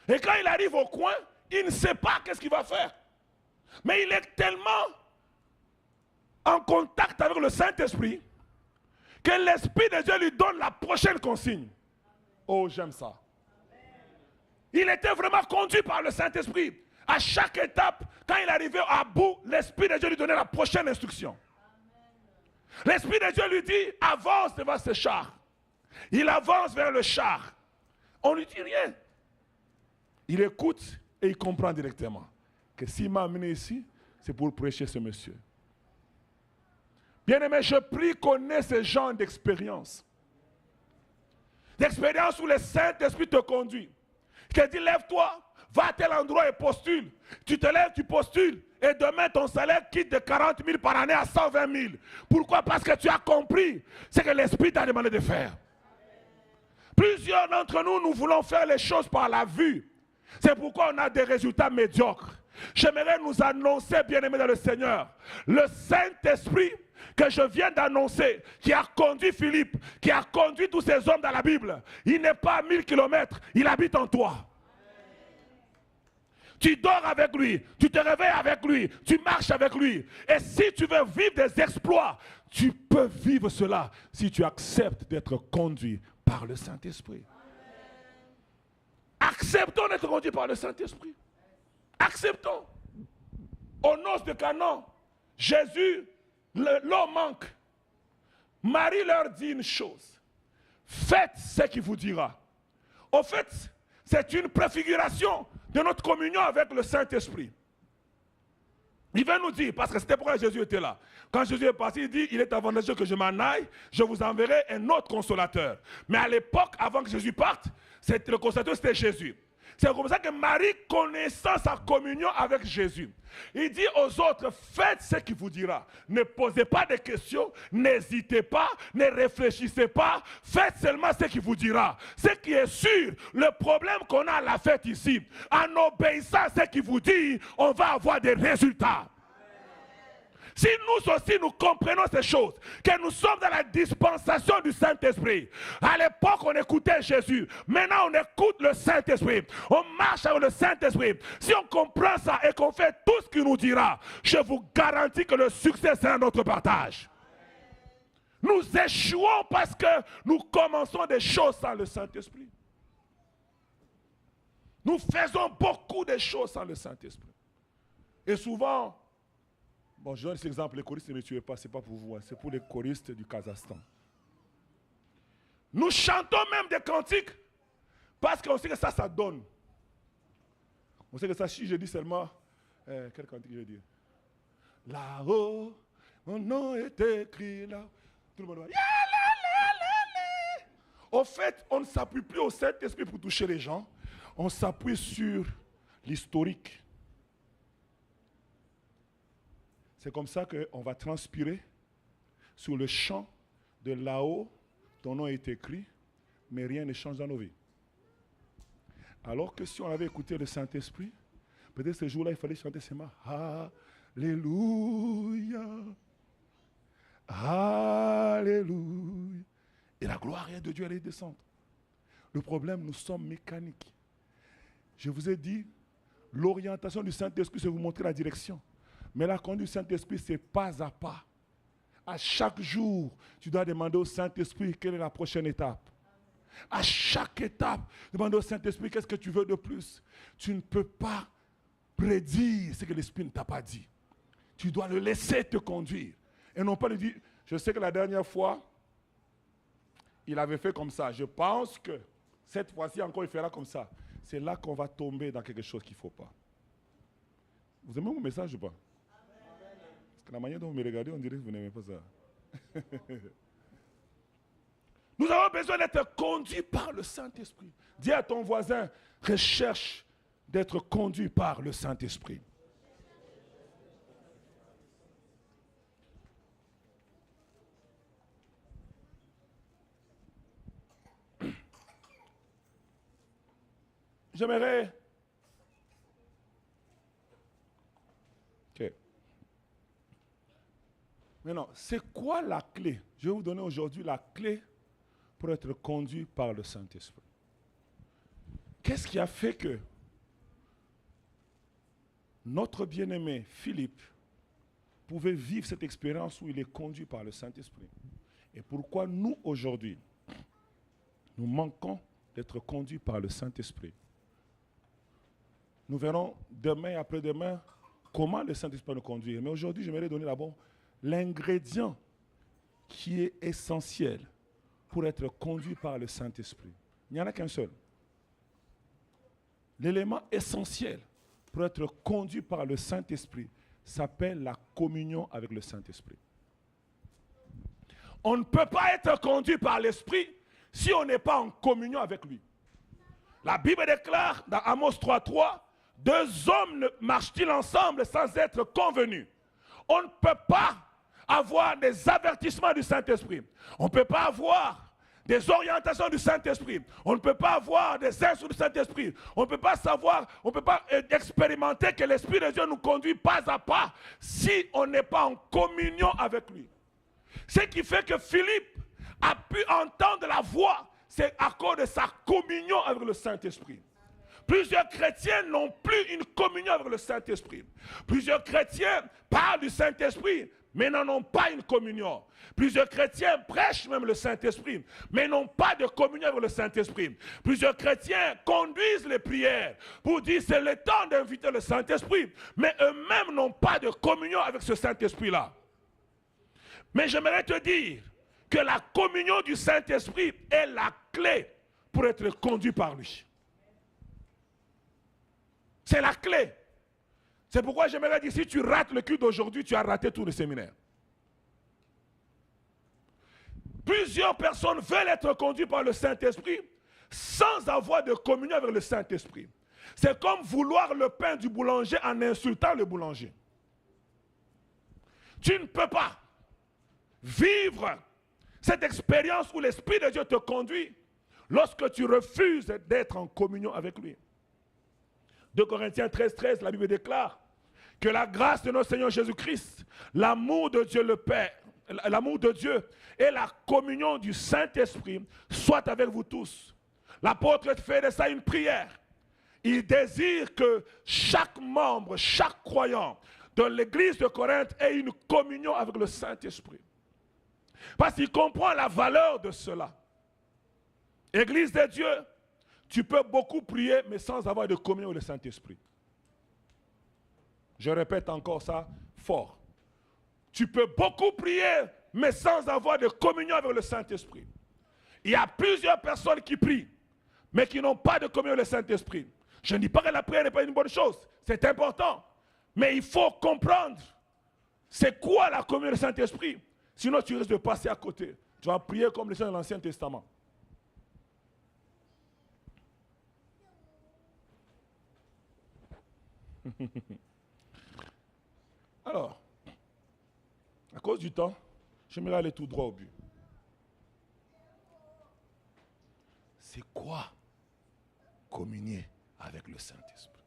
Et quand il arrive au coin, il ne sait pas qu'est-ce qu'il va faire. Mais il est tellement en contact avec le Saint-Esprit que l'Esprit de Dieu lui donne la prochaine consigne. Oh, j'aime ça. Il était vraiment conduit par le Saint-Esprit. À chaque étape, quand il arrivait à bout, l'Esprit de Dieu lui donnait la prochaine instruction. L'Esprit de Dieu lui dit, avance devant ce char. Il avance vers le char. On ne lui dit rien. Il écoute et il comprend directement que s'il m'a amené ici, c'est pour prêcher ce monsieur. Bien-aimé, je prie qu'on ait ce genre d'expérience. D'expérience où le Saint-Esprit te conduit. Qui dit, lève-toi, va à tel endroit et postule. Tu te lèves, tu postules. Et demain, ton salaire quitte de 40 000 par année à 120 000. Pourquoi? Parce que tu as compris ce que l'Esprit t'a demandé de faire. Plusieurs d'entre nous, nous voulons faire les choses par la vue. C'est pourquoi on a des résultats médiocres. J'aimerais nous annoncer, bien-aimés dans le Seigneur, le Saint-Esprit que je viens d'annoncer, qui a conduit Philippe, qui a conduit tous ces hommes dans la Bible. Il n'est pas à 1000 kilomètres, il habite en toi. Tu dors avec lui, tu te réveilles avec lui, tu marches avec lui. Et si tu veux vivre des exploits, tu peux vivre cela si tu acceptes d'être conduit par le Saint-Esprit. Acceptons d'être conduits par le Saint-Esprit. Acceptons. Aux noces de Canaan, Jésus, l'eau manque. Marie leur dit une chose. Faites ce qu'il vous dira. Au fait, c'est une préfiguration de notre communion avec le Saint-Esprit. Il veut nous dire, parce que c'était pourquoi Jésus était là. Quand Jésus est parti, il dit, il est avantageux que je m'en aille, je vous enverrai un autre consolateur. Mais à l'époque, avant que Jésus parte, le consolateur, c'était Jésus. C'est comme ça que Marie, connaissant sa communion avec Jésus, il dit aux autres, faites ce qu'il vous dira. Ne posez pas de questions, n'hésitez pas, ne réfléchissez pas, faites seulement ce qu'il vous dira. Ce qui est sûr, le problème qu'on a à la fête ici, en obéissant à ce qu'il vous dit, on va avoir des résultats. Si nous aussi nous comprenons ces choses, que nous sommes dans la dispensation du Saint-Esprit. À l'époque, on écoutait Jésus. Maintenant, on écoute le Saint-Esprit. On marche avec le Saint-Esprit. Si on comprend ça et qu'on fait tout ce qu'il nous dira, je vous garantis que le succès sera notre partage. Nous échouons parce que nous commençons des choses sans le Saint-Esprit. Nous faisons beaucoup de choses sans le Saint-Esprit. Et souvent, Bon, je donne cet exemple, les choristes ne me tuez pas, ce n'est pas pour vous, hein, c'est pour les choristes du Kazakhstan. Nous chantons même des cantiques parce qu'on sait que ça donne. On sait que ça, si je dis seulement, quel cantique je vais dire? Là-haut, mon nom est écrit là. Tout le monde va. Au fait, on ne s'appuie plus au Saint-Esprit pour toucher les gens. On s'appuie sur l'historique. C'est comme ça qu'on va transpirer sur le chant de là-haut, ton nom est écrit, mais rien ne change dans nos vies. Alors que si on avait écouté le Saint-Esprit, peut-être ce jour-là, il fallait chanter ces mots. Alléluia. Alléluia. Et la gloire de Dieu allait descendre. Le problème, nous sommes mécaniques. Je vous ai dit, l'orientation du Saint-Esprit, c'est vous montrer la direction. Mais la conduite du Saint-Esprit, c'est pas à pas. À chaque jour, tu dois demander au Saint-Esprit quelle est la prochaine étape. À chaque étape, demander au Saint-Esprit qu'est-ce que tu veux de plus. Tu ne peux pas prédire ce que l'Esprit ne t'a pas dit. Tu dois le laisser te conduire. Et non pas lui dire, je sais que la dernière fois, il avait fait comme ça. Je pense que cette fois-ci encore, il fera comme ça. C'est là qu'on va tomber dans quelque chose qu'il ne faut pas. Vous aimez mon message ou pas? Parce que la manière dont vous me regardez, on dirait que vous n'aimez pas ça. Nous avons besoin d'être conduits par le Saint-Esprit. Dis à ton voisin, recherche d'être conduit par le Saint-Esprit. J'aimerais... OK. Maintenant, c'est quoi la clé? Je vais vous donner aujourd'hui la clé pour être conduit par le Saint-Esprit. Qu'est-ce qui a fait que notre bien-aimé Philippe pouvait vivre cette expérience où il est conduit par le Saint-Esprit? Et pourquoi nous, aujourd'hui, nous manquons d'être conduits par le Saint-Esprit? Nous verrons demain et après-demain comment le Saint-Esprit peut nous conduire. Mais aujourd'hui, j'aimerais donner d'abord l'ingrédient qui est essentiel pour être conduit par le Saint-Esprit. Il n'y en a qu'un seul. L'élément essentiel pour être conduit par le Saint-Esprit s'appelle la communion avec le Saint-Esprit. On ne peut pas être conduit par l'Esprit si on n'est pas en communion avec lui. La Bible déclare dans Amos 3:3, deux hommes marchent-ils ensemble sans être convenus? On ne peut pas avoir des avertissements du Saint-Esprit. On ne peut pas avoir des orientations du Saint-Esprit. On ne peut pas avoir des instructions du Saint-Esprit. On ne peut pas savoir, on ne peut pas expérimenter que l'Esprit de Dieu nous conduit pas à pas si on n'est pas en communion avec lui. Ce qui fait que Philippe a pu entendre la voix, c'est à cause de sa communion avec le Saint-Esprit. Plusieurs chrétiens n'ont plus une communion avec le Saint-Esprit. Plusieurs chrétiens parlent du Saint-Esprit, mais n'en ont pas une communion. Plusieurs chrétiens prêchent même le Saint-Esprit, mais n'ont pas de communion avec le Saint-Esprit. Plusieurs chrétiens conduisent les prières pour dire c'est le temps d'inviter le Saint-Esprit, mais eux-mêmes n'ont pas de communion avec ce Saint-Esprit-là. Mais j'aimerais te dire que la communion du Saint-Esprit est la clé pour être conduit par lui. C'est la clé. C'est pourquoi j'aimerais dire, si tu rates le culte d'aujourd'hui, tu as raté tout le séminaire. Plusieurs personnes veulent être conduites par le Saint-Esprit sans avoir de communion avec le Saint-Esprit. C'est comme vouloir le pain du boulanger en insultant le boulanger. Tu ne peux pas vivre cette expérience où l'Esprit de Dieu te conduit lorsque tu refuses d'être en communion avec lui. 2 Corinthiens 13:13, la Bible déclare que la grâce de notre Seigneur Jésus-Christ, l'amour de Dieu le Père, l'amour de Dieu et la communion du Saint-Esprit soient avec vous tous. L'apôtre fait de ça une prière. Il désire que chaque membre, chaque croyant de l'église de Corinthe ait une communion avec le Saint-Esprit. Parce qu'il comprend la valeur de cela. Église de Dieu, tu peux beaucoup prier, mais sans avoir de communion avec le Saint-Esprit. Je répète encore ça fort. Tu peux beaucoup prier, mais sans avoir de communion avec le Saint-Esprit. Il y a plusieurs personnes qui prient, mais qui n'ont pas de communion avec le Saint-Esprit. Je ne dis pas que la prière n'est pas une bonne chose, c'est important. Mais il faut comprendre c'est quoi la communion avec le Saint-Esprit. Sinon, tu risques de passer à côté. Tu vas prier comme les gens de l'Ancien Testament. Alors, à cause du temps, j'aimerais aller tout droit au but. C'est quoi communier avec le Saint-Esprit?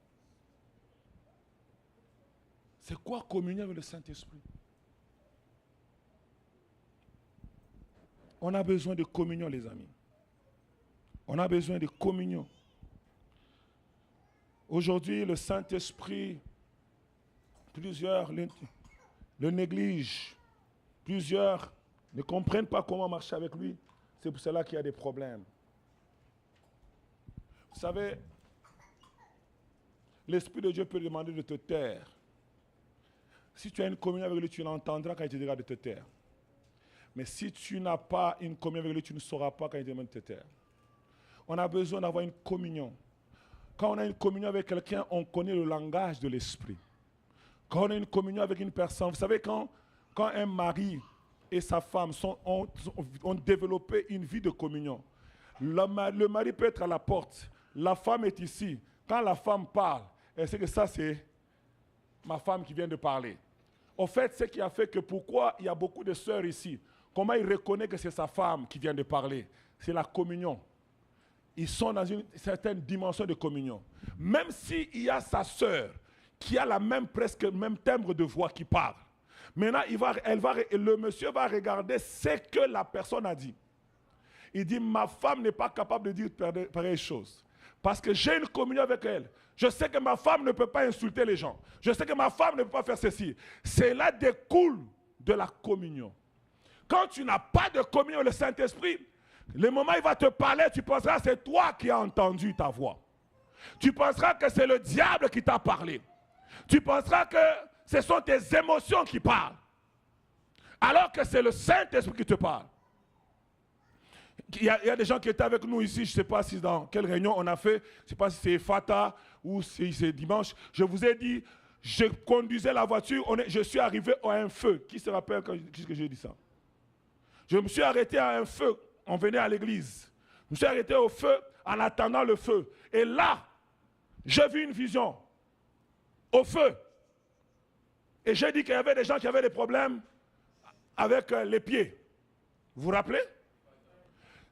C'est quoi communier avec le Saint-Esprit? On a besoin de communion, les amis. On a besoin de communion. Aujourd'hui, le Saint-Esprit, plusieurs le négligent. Plusieurs ne comprennent pas comment marcher avec lui. C'est pour cela qu'il y a des problèmes. Vous savez, l'Esprit de Dieu peut demander de te taire. Si tu as une communion avec lui, tu l'entendras quand il te dira de te taire. Mais si tu n'as pas une communion avec lui, tu ne sauras pas quand il te demande de te taire. On a besoin d'avoir une communion. Quand on a une communion avec quelqu'un, on connaît le langage de l'esprit. Quand on a une communion avec une personne, vous savez, quand un mari et sa femme ont développé une vie de communion, le mari peut être à la porte, la femme est ici. Quand la femme parle, elle sait que ça c'est ma femme qui vient de parler. Au fait, ce qui a fait que pourquoi il y a beaucoup de sœurs ici, comment il reconnaît que c'est sa femme qui vient de parler? C'est la communion. Ils sont dans une certaine dimension de communion. Même s'il y a sa sœur qui a presque le même timbre de voix qui parle, maintenant le monsieur va regarder ce que la personne a dit. Il dit, ma femme n'est pas capable de dire pareille chose. Parce que j'ai une communion avec elle. Je sais que ma femme ne peut pas insulter les gens. Je sais que ma femme ne peut pas faire ceci. Cela découle de la communion. Quand tu n'as pas de communion avec le Saint-Esprit, le moment où il va te parler, tu penseras que c'est toi qui as entendu ta voix. Tu penseras que c'est le diable qui t'a parlé. Tu penseras que ce sont tes émotions qui parlent. Alors que c'est le Saint-Esprit qui te parle. Il y a des gens qui étaient avec nous ici, je ne sais pas si dans quelle réunion on a fait, je ne sais pas si c'est Fata ou si c'est dimanche. Je vous ai dit, je conduisais la voiture, je suis arrivé à un feu. Qui se rappelle quand j'ai dit ça? Je me suis arrêté à un feu, on venait à l'église. Je me suis arrêté au feu en attendant le feu. Et là, j'ai vu une vision au feu. Et j'ai dit qu'il y avait des gens qui avaient des problèmes avec les pieds. Vous vous rappelez?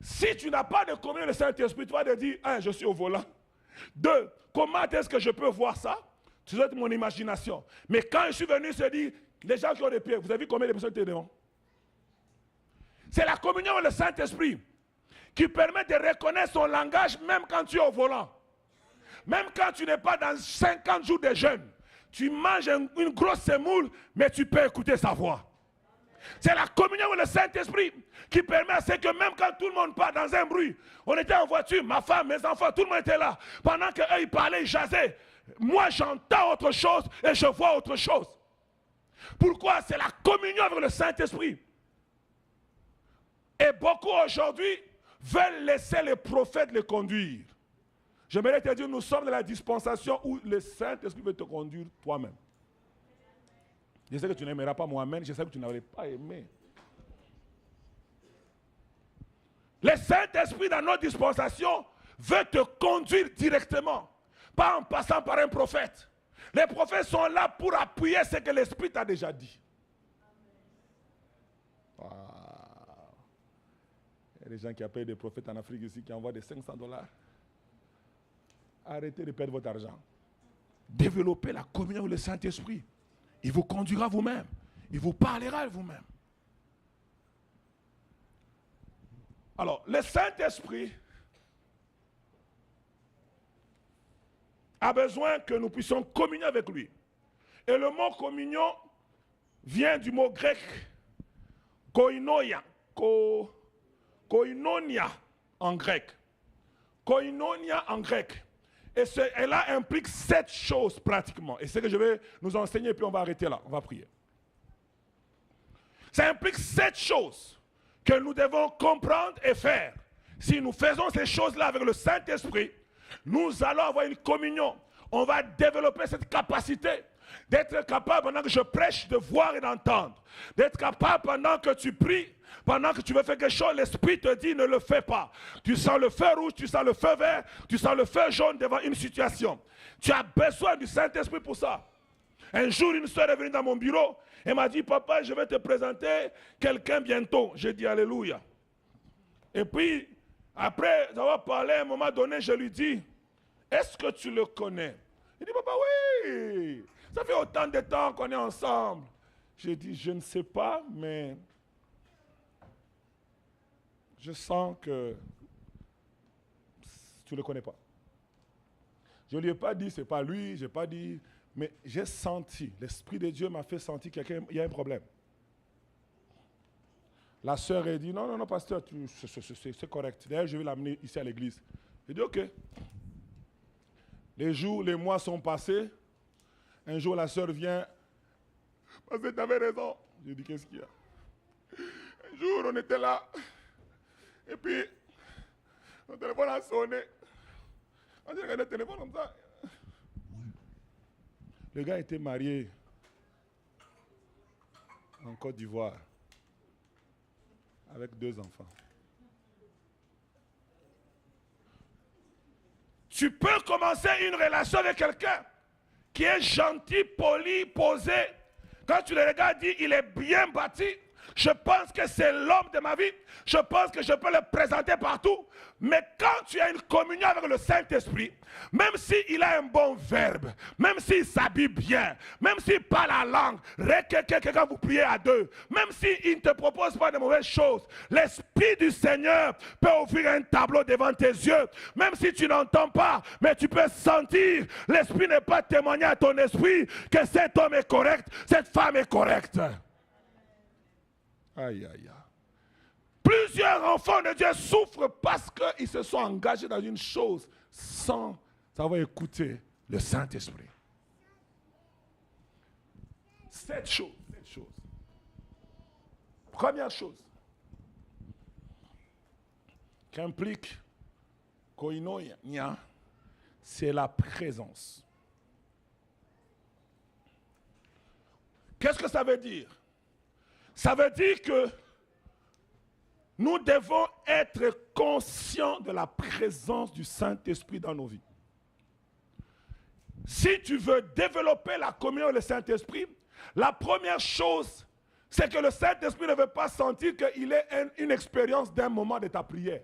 Si tu n'as pas de communion avec le Saint-Esprit, tu vas te dire, un, je suis au volant. Deux, comment est-ce que je peux voir ça? Tu dois être mon imagination. Mais quand je suis venu, se dire, les gens qui ont des pieds, vous avez vu combien de personnes étaient devant? C'est la communion avec le Saint-Esprit qui permet de reconnaître son langage même quand tu es au volant. Même quand tu n'es pas dans 50 jours de jeûne. Tu manges une grosse semoule, mais tu peux écouter sa voix. C'est la communion avec le Saint-Esprit qui permet à ce que même quand tout le monde part dans un bruit, on était en voiture, ma femme, mes enfants, tout le monde était là. Pendant qu'eux ils parlaient, ils jasaient. Moi j'entends autre chose et je vois autre chose. Pourquoi? C'est la communion avec le Saint-Esprit. Et beaucoup aujourd'hui veulent laisser les prophètes les conduire. J'aimerais te dire, nous sommes dans la dispensation où le Saint-Esprit veut te conduire toi-même. Je sais que tu n'aimeras pas Mohamed, je sais que tu n'aurais pas aimé. Le Saint-Esprit dans notre dispensation veut te conduire directement, pas en passant par un prophète. Les prophètes sont là pour appuyer ce que l'Esprit t'a déjà dit. Wow. Il y a des gens qui appellent des prophètes en Afrique ici qui envoient des $500. Arrêtez de perdre votre argent. Développez la communion avec le Saint-Esprit. Il vous conduira vous-même. Il vous parlera vous-même. Alors, le Saint-Esprit a besoin que nous puissions communier avec lui. Et le mot communion vient du mot grec koinonia. Koinonia en grec. Koinonia en grec. Et cela implique 7 choses pratiquement. Et c'est ce que je vais nous enseigner, puis on va arrêter là. On va prier. Ça implique 7 choses que nous devons comprendre et faire. Si nous faisons ces choses-là avec le Saint-Esprit, nous allons avoir une communion. On va développer cette capacité d'être capable, pendant que je prêche, de voir et d'entendre. D'être capable, pendant que tu pries, pendant que tu veux faire quelque chose, l'Esprit te dit ne le fais pas. Tu sens le feu rouge, tu sens le feu vert, tu sens le feu jaune devant une situation. Tu as besoin du Saint-Esprit pour ça. Un jour, une soeur est venue dans mon bureau et m'a dit, papa, je vais te présenter quelqu'un bientôt. J'ai dit, alléluia. Et puis, après avoir parlé, à un moment donné, je lui dis, est-ce que tu le connais? Il dit, papa, oui. Ça fait autant de temps qu'on est ensemble. J'ai dit, je ne sais pas, mais je sens que tu ne le connais pas. Je ne lui ai pas dit, ce n'est pas lui, je n'ai pas dit, mais j'ai senti, l'Esprit de Dieu m'a fait sentir qu'il y a un problème. La sœur a dit, non, non, pasteur, c'est correct. D'ailleurs, je vais l'amener ici à l'église. J'ai dit, ok. Les jours, les mois sont passés. Un jour, la sœur vient. Pasteur, tu avais raison. J'ai dit, qu'est-ce qu'il y a? Un jour, on était là. Et puis, le téléphone a sonné. On a regardé le téléphone comme ça. Le gars était marié en Côte d'Ivoire avec 2 enfants. Tu peux commencer une relation avec quelqu'un qui est gentil, poli, posé. Quand tu le regardes, dis, il est bien bâti. Je pense que c'est l'homme de ma vie. Je pense que je peux le présenter partout. Mais quand tu as une communion avec le Saint-Esprit, même s'il a un bon verbe, même s'il s'habille bien, même s'il parle la langue, quand vous priez à 2, même s'il ne te propose pas de mauvaises choses, l'Esprit du Seigneur peut ouvrir un tableau devant tes yeux. Même si tu n'entends pas, mais tu peux sentir. L'Esprit n'est pas témoigné à ton esprit que cet homme est correct, cette femme est correcte. Aïe, aïe, aïe. Plusieurs enfants de Dieu souffrent parce qu'ils se sont engagés dans une chose sans avoir écouté le Saint-Esprit. 7 choses. Première chose qu'implique koinonia, c'est la présence. Qu'est-ce que ça veut dire? Ça veut dire que nous devons être conscients de la présence du Saint-Esprit dans nos vies. Si tu veux développer la communion avec le Saint-Esprit, la première chose, c'est que le Saint-Esprit ne veut pas sentir qu'il ait une expérience d'un moment de ta prière.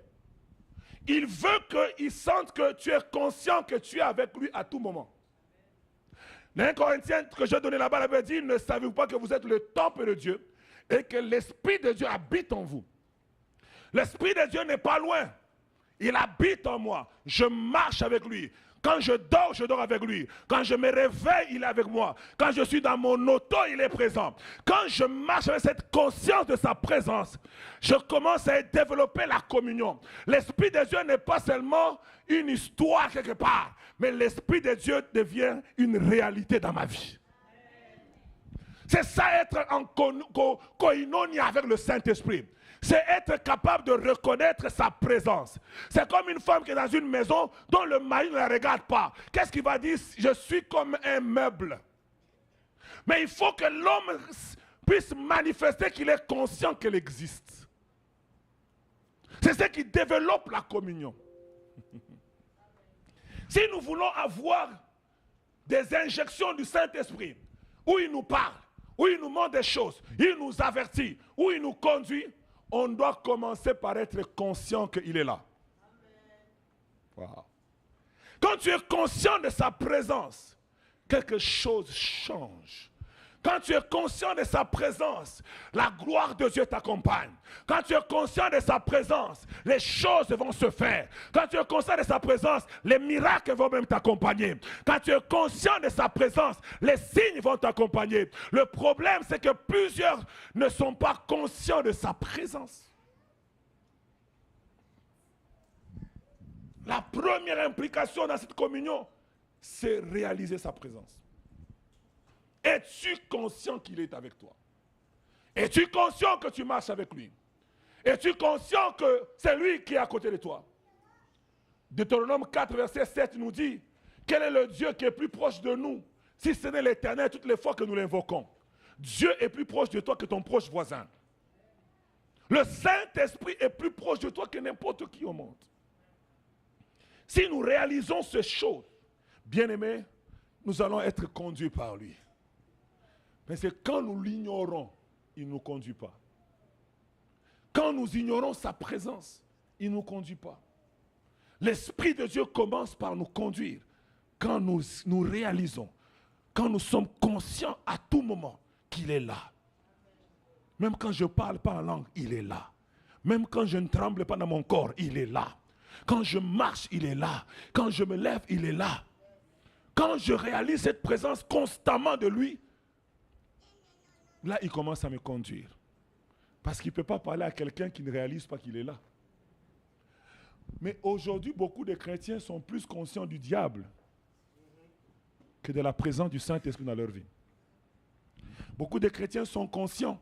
Il veut qu'il sente que tu es conscient que tu es avec lui à tout moment. Dans 1 Corinthiens que j'ai donné là-bas, la Bible dit, ne savez-vous pas que vous êtes le temple de Dieu et que l'Esprit de Dieu habite en vous? L'Esprit de Dieu n'est pas loin. Il habite en moi. Je marche avec lui. Quand je dors avec lui. Quand je me réveille, il est avec moi. Quand je suis dans mon auto, il est présent. Quand je marche avec cette conscience de sa présence, je commence à développer la communion. L'Esprit de Dieu n'est pas seulement une histoire quelque part, mais l'Esprit de Dieu devient une réalité dans ma vie. C'est ça, être en koinonia avec le Saint-Esprit. C'est être capable de reconnaître sa présence. C'est comme une femme qui est dans une maison dont le mari ne la regarde pas. Qu'est-ce qu'il va dire? Je suis comme un meuble. Mais il faut que l'homme puisse manifester qu'il est conscient qu'elle existe. C'est ce qui développe la communion. Si nous voulons avoir des injections du Saint-Esprit, où il nous parle, où il nous montre des choses, il nous avertit, où il nous conduit, on doit commencer par être conscient qu'il est là. Wow. Quand tu es conscient de sa présence, quelque chose change. Quand tu es conscient de sa présence, la gloire de Dieu t'accompagne. Quand tu es conscient de sa présence, les choses vont se faire. Quand tu es conscient de sa présence, les miracles vont même t'accompagner. Quand tu es conscient de sa présence, les signes vont t'accompagner. Le problème, c'est que plusieurs ne sont pas conscients de sa présence. La première implication dans cette communion, c'est réaliser sa présence. Es-tu conscient qu'il est avec toi? Es-tu conscient que tu marches avec lui? Es-tu conscient que c'est lui qui est à côté de toi? Deutéronome 4, verset 7 nous dit, quel est le Dieu qui est plus proche de nous, si ce n'est l'Éternel toutes les fois que nous l'invoquons? Dieu est plus proche de toi que ton proche voisin. Le Saint-Esprit est plus proche de toi que n'importe qui au monde. Si nous réalisons ces choses, bien-aimés, nous allons être conduits par lui. Mais c'est quand nous l'ignorons, il ne nous conduit pas. Quand nous ignorons sa présence, il ne nous conduit pas. L'Esprit de Dieu commence par nous conduire quand nous réalisons, quand nous sommes conscients à tout moment qu'il est là. Même quand je ne parle pas en langue, il est là. Même quand je ne tremble pas dans mon corps, il est là. Quand je marche, il est là. Quand je me lève, il est là. Quand je réalise cette présence constamment de lui, là, il commence à me conduire. Parce qu'il ne peut pas parler à quelqu'un qui ne réalise pas qu'il est là. Mais aujourd'hui, beaucoup de chrétiens sont plus conscients du diable que de la présence du Saint-Esprit dans leur vie. Beaucoup de chrétiens sont conscients.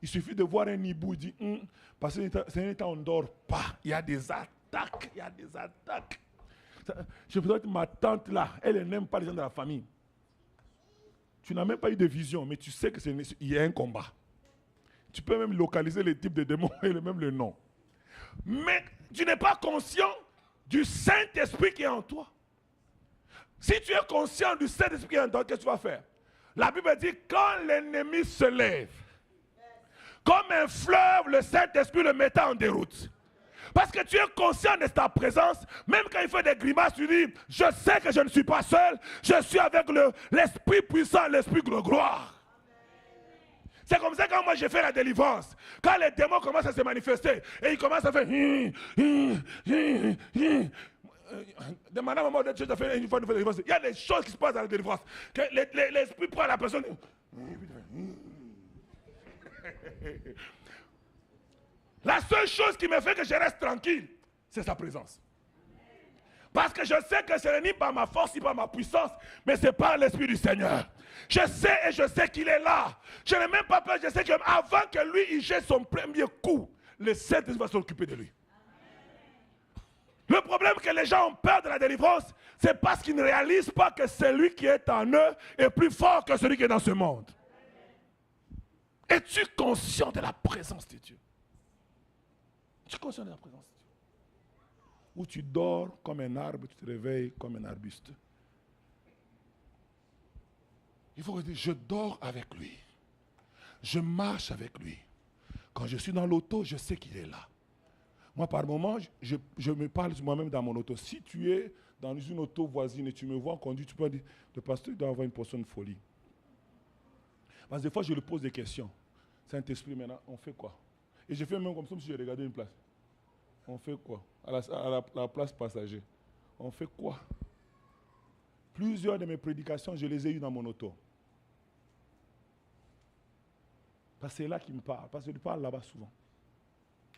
Il suffit de voir un hibou, il dit, parce que c'est un temps où on ne dort pas. Il y a des attaques, il y a des attaques. Je peux dire que ma tante là, elle n'aime pas les gens de la famille. Tu n'as même pas eu de vision, mais tu sais qu'il y a un combat. Tu peux même localiser les types de démons et même le nom. Mais tu n'es pas conscient du Saint-Esprit qui est en toi. Si tu es conscient du Saint-Esprit qui est en toi, qu'est-ce que tu vas faire? La Bible dit, quand l'ennemi se lève, comme un fleuve, le Saint-Esprit le met en déroute. Parce que tu es conscient de ta présence, même quand il fait des grimaces, tu dis, je sais que je ne suis pas seul, je suis avec l'Esprit puissant, l'Esprit de gloire. C'est comme ça que quand moi j'ai fait la délivrance, quand les démons commencent à se manifester, et ils commencent à faire, demandez à maman de Dieu de faire une fois de délivrance. Il y a des choses qui se passent dans la délivrance, que l'Esprit prend la personne. La seule chose qui me fait que je reste tranquille, c'est sa présence. Parce que je sais que ce n'est ni par ma force, ni par ma puissance, mais c'est par l'Esprit du Seigneur. Je sais et je sais qu'il est là. Je n'ai même pas peur, je sais qu'avant que lui, il jette son premier coup, le Saint-Esprit va s'occuper de lui. Le problème que les gens ont peur de la délivrance, c'est parce qu'ils ne réalisent pas que celui qui est en eux est plus fort que celui qui est dans ce monde. Es-tu conscient de la présence de Dieu? Es-tu conscient de la présence de Dieu? Où tu dors comme un arbre, tu te réveilles comme un arbuste. Il faut dire, je dors avec lui. Je marche avec lui. Quand je suis dans l'auto, je sais qu'il est là. Moi, par moment, je me parle moi-même dans mon auto. Si tu es dans une auto voisine et tu me vois conduire, tu peux dire, le pasteur doit avoir une portion de folie. Parce que des fois, je lui pose des questions. Saint-Esprit, maintenant, on fait quoi? Et je fais même comme ça, si je regardais une place. On fait quoi? À la place passager. On fait quoi? Plusieurs de mes prédications, je les ai eues dans mon auto. Parce que c'est là qu'il me parle. Parce que je lui parle là-bas souvent.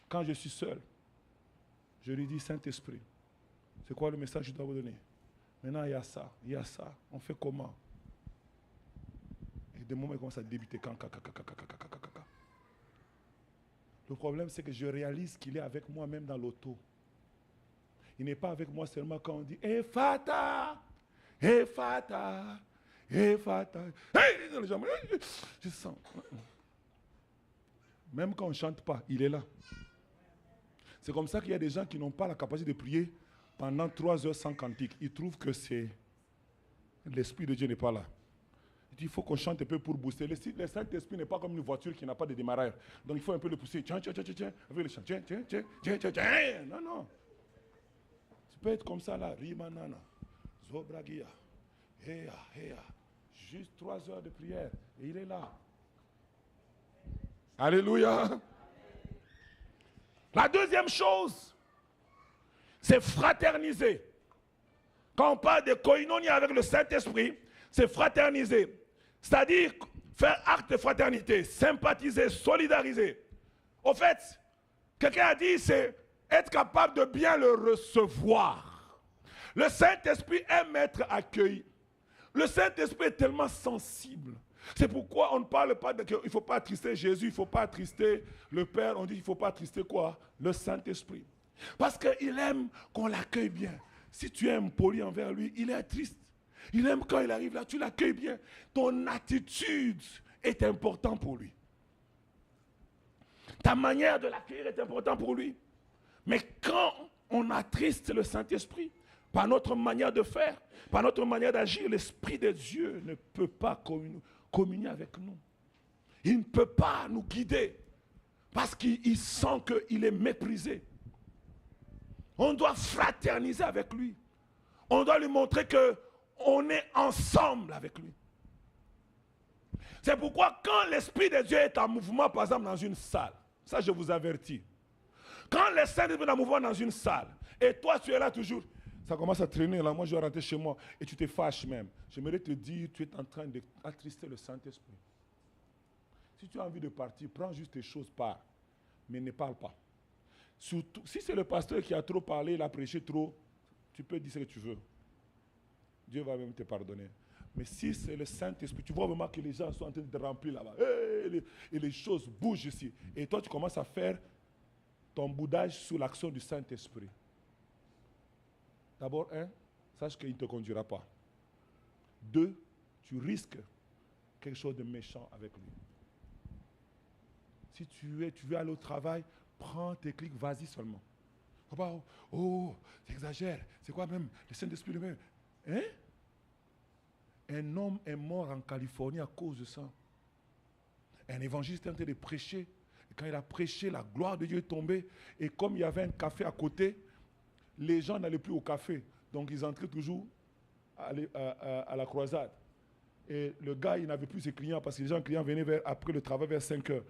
Quand je suis seul, je lui dis, Saint-Esprit, c'est quoi le message que je dois vous donner? Maintenant, il y a ça. On fait comment? Et des moments, il commence à débiter. Le problème, c'est que je réalise qu'il est avec moi même dans l'auto. Il n'est pas avec moi seulement quand on dit « Ephata, Ephata, Ephata ». Je sens. Même quand on ne chante pas, il est là. C'est comme ça qu'il y a des gens qui n'ont pas la capacité de prier pendant 3 heures sans cantique. Ils trouvent que c'est l'Esprit de Dieu n'est pas là. Il faut qu'on chante un peu pour booster. Le Saint-Esprit n'est pas comme une voiture qui n'a pas de démarrage. Donc il faut un peu le pousser. Tiens, avec le chant. Tiens. Non. Tu peux être comme ça là. Rimanana. Zobragia. Heya. Juste 3 heures de prière. Et il est là. Alléluia. La deuxième chose, c'est fraterniser. Quand on parle de koinonia avec le Saint-Esprit, c'est fraterniser. C'est-à-dire faire acte de fraternité, sympathiser, solidariser. Au fait, quelqu'un a dit, c'est être capable de bien le recevoir. Le Saint-Esprit aime être accueilli. Le Saint-Esprit est tellement sensible. C'est pourquoi on ne parle pas qu'il ne faut pas attrister Jésus, il ne faut pas attrister le Père. On dit qu'il ne faut pas attrister quoi? Le Saint-Esprit. Parce qu'il aime qu'on l'accueille bien. Si tu es impoli envers lui, il est triste. Il aime quand il arrive là, tu l'accueilles bien. Ton attitude est importante pour lui. Ta manière de l'accueillir est importante pour lui. Mais quand on attriste le Saint-Esprit, par notre manière de faire, par notre manière d'agir, l'Esprit de Dieu ne peut pas communier avec nous. Il ne peut pas nous guider parce qu'il sent qu'il est méprisé. On doit fraterniser avec lui. On doit lui montrer qu'on est ensemble avec lui. C'est pourquoi quand l'Esprit de Dieu est en mouvement, par exemple dans une salle, ça je vous avertis, quand le Saint-Esprit est en mouvement dans une salle, et toi tu es là toujours, ça commence à traîner là, moi je vais rentrer chez moi, et tu te fâches même. J'aimerais te dire, tu es en train d'attrister le Saint-Esprit. Si tu as envie de partir, prends juste tes choses, pars, mais ne parle pas. Surtout, si c'est le pasteur qui a trop parlé, il a prêché trop, tu peux dire ce que tu veux. Dieu va même te pardonner. Mais si c'est le Saint-Esprit, tu vois vraiment que les gens sont en train de remplir là-bas. Et les choses bougent ici. Et toi, tu commences à faire ton boudage sous l'action du Saint-Esprit. D'abord, sache qu'il ne te conduira pas. 2, tu risques quelque chose de méchant avec lui. Si tu veux aller au travail, prends tes clics, vas-y seulement. Oh, t'exagères. C'est quoi même le Saint-Esprit lui-même? Un homme est mort en Californie à cause de ça. Un évangéliste est en train de prêcher. Et quand il a prêché, la gloire de Dieu est tombée. Et comme il y avait un café à côté, les gens n'allaient plus au café. Donc ils entraient toujours à la croisade. Et le gars, il n'avait plus ses clients parce que les clients venaient après le travail vers 5 heures.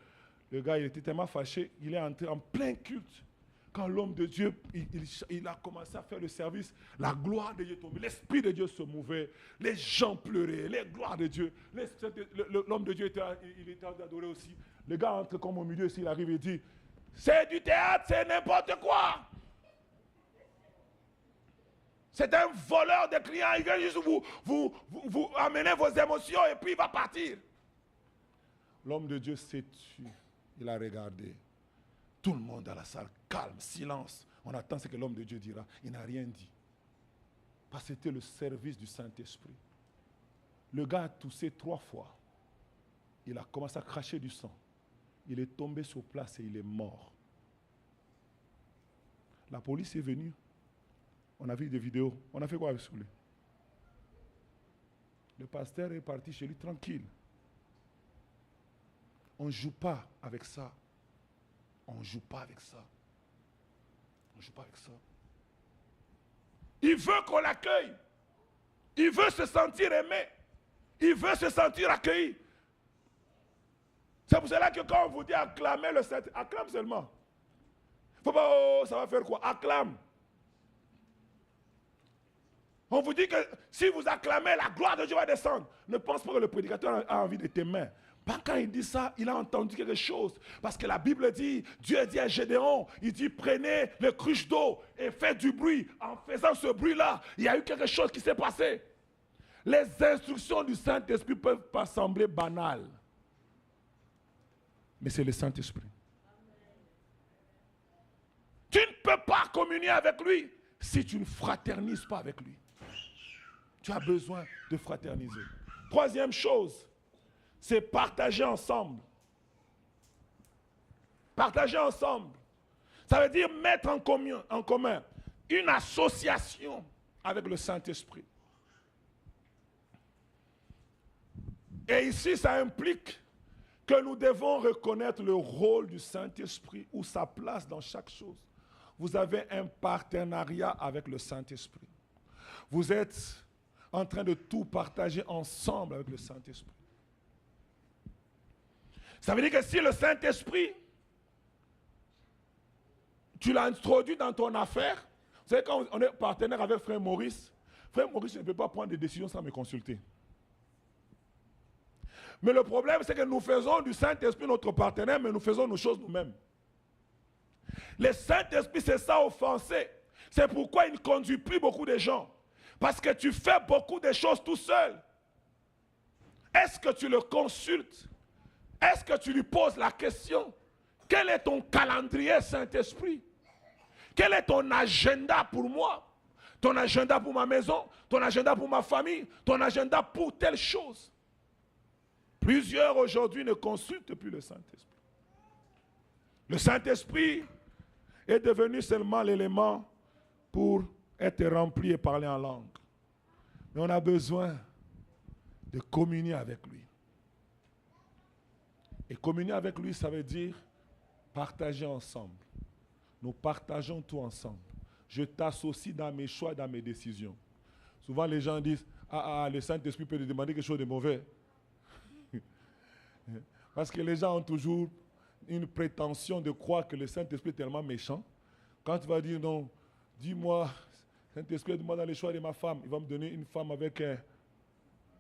Le gars, il était tellement fâché, il est entré en plein culte. Quand l'homme de Dieu, il a commencé à faire le service, la gloire de Dieu tombait, l'Esprit de Dieu se mouvait, les gens pleuraient, les gloires de Dieu. L'homme de Dieu était en train d'adorer aussi. Le gars entre comme au milieu, il arrive et dit, c'est du théâtre, c'est n'importe quoi. C'est un voleur de clients, il vient juste vous amener vos émotions et puis il va partir. L'homme de Dieu s'est tué, il a regardé. Tout le monde dans la salle, calme, silence. On attend ce que l'homme de Dieu dira. Il n'a rien dit. Parce que c'était le service du Saint-Esprit. Le gars a toussé 3 fois. Il a commencé à cracher du sang. Il est tombé sur place et il est mort. La police est venue. On a vu des vidéos. On a fait quoi avec lui? Le pasteur est parti chez lui tranquille. On ne joue pas avec ça. On ne joue pas avec ça. On ne joue pas avec ça. Il veut qu'on l'accueille. Il veut se sentir aimé. Il veut se sentir accueilli. C'est pour cela que quand on vous dit acclamer le Saint, acclame seulement. Il ne faut pas, oh, ça va faire quoi? Acclame. On vous dit que si vous acclamez, la gloire de Dieu va descendre. Ne pense pas que le prédicateur a envie de tes mains. Pas quand il dit ça, il a entendu quelque chose. Parce que la Bible dit, Dieu dit à Gédéon, il dit prenez le cruche d'eau et faites du bruit. En faisant ce bruit-là, il y a eu quelque chose qui s'est passé. Les instructions du Saint-Esprit ne peuvent pas sembler banales. Mais c'est le Saint-Esprit. Tu ne peux pas communier avec lui si tu ne fraternises pas avec lui. Tu as besoin de fraterniser. 3e chose, c'est partager ensemble. Partager ensemble. Ça veut dire mettre en commun une association avec le Saint-Esprit. Et ici, ça implique que nous devons reconnaître le rôle du Saint-Esprit ou sa place dans chaque chose. Vous avez un partenariat avec le Saint-Esprit. Vous êtes en train de tout partager ensemble avec le Saint-Esprit. Ça veut dire que si le Saint-Esprit, tu l'as introduit dans ton affaire, vous savez, quand on est partenaire avec Frère Maurice ne peut pas prendre des décisions sans me consulter. Mais le problème, c'est que nous faisons du Saint-Esprit notre partenaire, mais nous faisons nos choses nous-mêmes. Le Saint-Esprit, c'est ça offensé. C'est pourquoi il ne conduit plus beaucoup de gens. Parce que tu fais beaucoup de choses tout seul. Est-ce que tu le consultes? Est-ce que tu lui poses la question? Quel est ton calendrier, Saint-Esprit? Quel est ton agenda pour moi? Ton agenda pour ma maison? Ton agenda pour ma famille? Ton agenda pour telle chose? Plusieurs aujourd'hui ne consultent plus le Saint-Esprit. Le Saint-Esprit est devenu seulement l'élément pour être rempli et parler en langue. Mais on a besoin de communier avec lui. Et communier avec lui, ça veut dire partager ensemble. Nous partageons tout ensemble. Je t'associe dans mes choix, dans mes décisions. Souvent les gens disent, le Saint-Esprit peut te demander quelque chose de mauvais. Parce que les gens ont toujours une prétention de croire que le Saint-Esprit est tellement méchant. Quand tu vas dire non, dis-moi, Saint-Esprit, aide-moi dans les choix de ma femme. Il va me donner une femme avec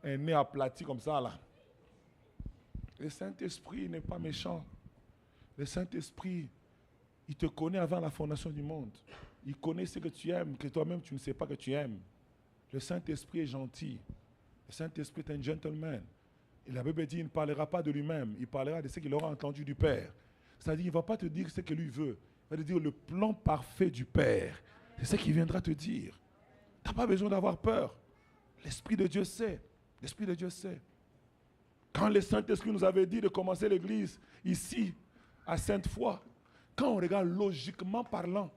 un nez aplati comme ça là. Le Saint-Esprit n'est pas méchant. Le Saint-Esprit, il te connaît avant la fondation du monde. Il connaît ce que tu aimes, que toi-même tu ne sais pas que tu aimes. Le Saint-Esprit est gentil. Le Saint-Esprit est un gentleman. Et la Bible dit, il ne parlera pas de lui-même, il parlera de ce qu'il aura entendu du Père. C'est-à-dire, il ne va pas te dire ce que lui veut. Il va te dire le plan parfait du Père. C'est ce qu'il viendra te dire. Tu n'as pas besoin d'avoir peur. L'Esprit de Dieu sait. L'Esprit de Dieu sait. Quand le Saint-Esprit nous avait dit de commencer l'église ici, à Sainte-Foy, quand on regarde logiquement parlant,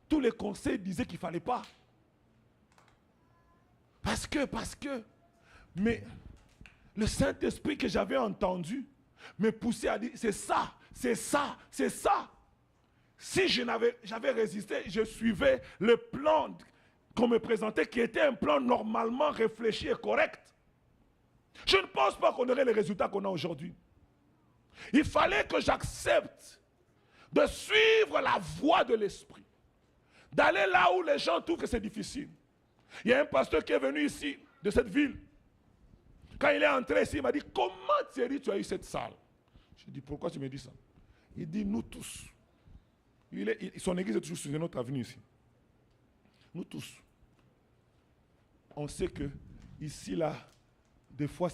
tous les conseils disaient qu'il ne fallait pas. Parce que, mais le Saint-Esprit que j'avais entendu me poussait à dire, c'est ça. Si j'avais résisté, je suivais le plan qu'on me présentait, qui était un plan normalement réfléchi et correct. Je ne pense pas qu'on aurait les résultats qu'on a aujourd'hui. Il fallait que j'accepte de suivre la voie de l'Esprit, d'aller là où les gens trouvent que c'est difficile. Il y a un pasteur qui est venu ici, de cette ville. Quand il est entré ici, il m'a dit, comment Thierry, tu as eu cette salle? Je lui ai dit, pourquoi tu me dis ça? Il dit, nous tous. Son église est toujours sur notre avenue ici. Nous tous. On sait que ici, là, des fois,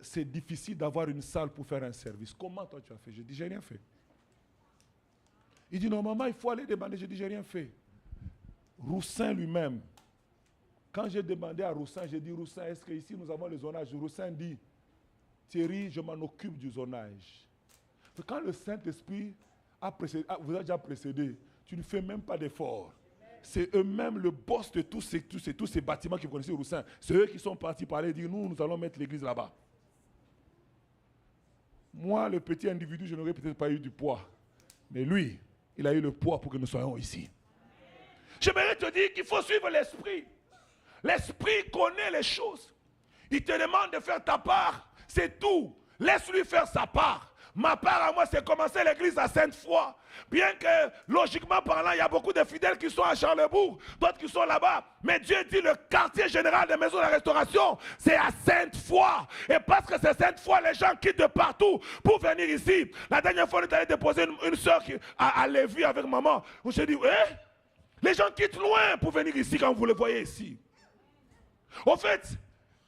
c'est difficile d'avoir une salle pour faire un service. Comment toi tu as fait? Je dis, j'ai rien fait. Il dit, normalement, il faut aller demander. Je dis, j'ai rien fait. Roussin lui-même, quand j'ai demandé à Roussin, j'ai dit, Roussin, est-ce qu'ici nous avons le zonage? Roussin dit, Thierry, je m'en occupe du zonage. Quand le Saint-Esprit vous a déjà précédé, tu ne fais même pas d'effort. C'est eux-mêmes le boss de tous ces bâtiments que vous connaissez, Roussin. C'est eux qui sont partis parler et dire, nous allons mettre l'église là-bas. Moi, le petit individu, je n'aurais peut-être pas eu du poids. Mais lui, il a eu le poids pour que nous soyons ici. J'aimerais te dire qu'il faut suivre l'Esprit. L'Esprit connaît les choses. Il te demande de faire ta part. C'est tout. Laisse-lui faire sa part. Ma part à moi, c'est commencer l'église à Sainte-Foy. Bien que, logiquement parlant, il y a beaucoup de fidèles qui sont à Charlebourg, d'autres qui sont là-bas. Mais Dieu dit le quartier général des maisons de la restauration, c'est à Sainte-Foy. Et parce que c'est Sainte-Foy, les gens quittent de partout pour venir ici. La dernière fois, on est allé déposer une soeur à Lévis avec maman. On s'est dit, les gens quittent loin pour venir ici quand vous le voyez ici. Au fait,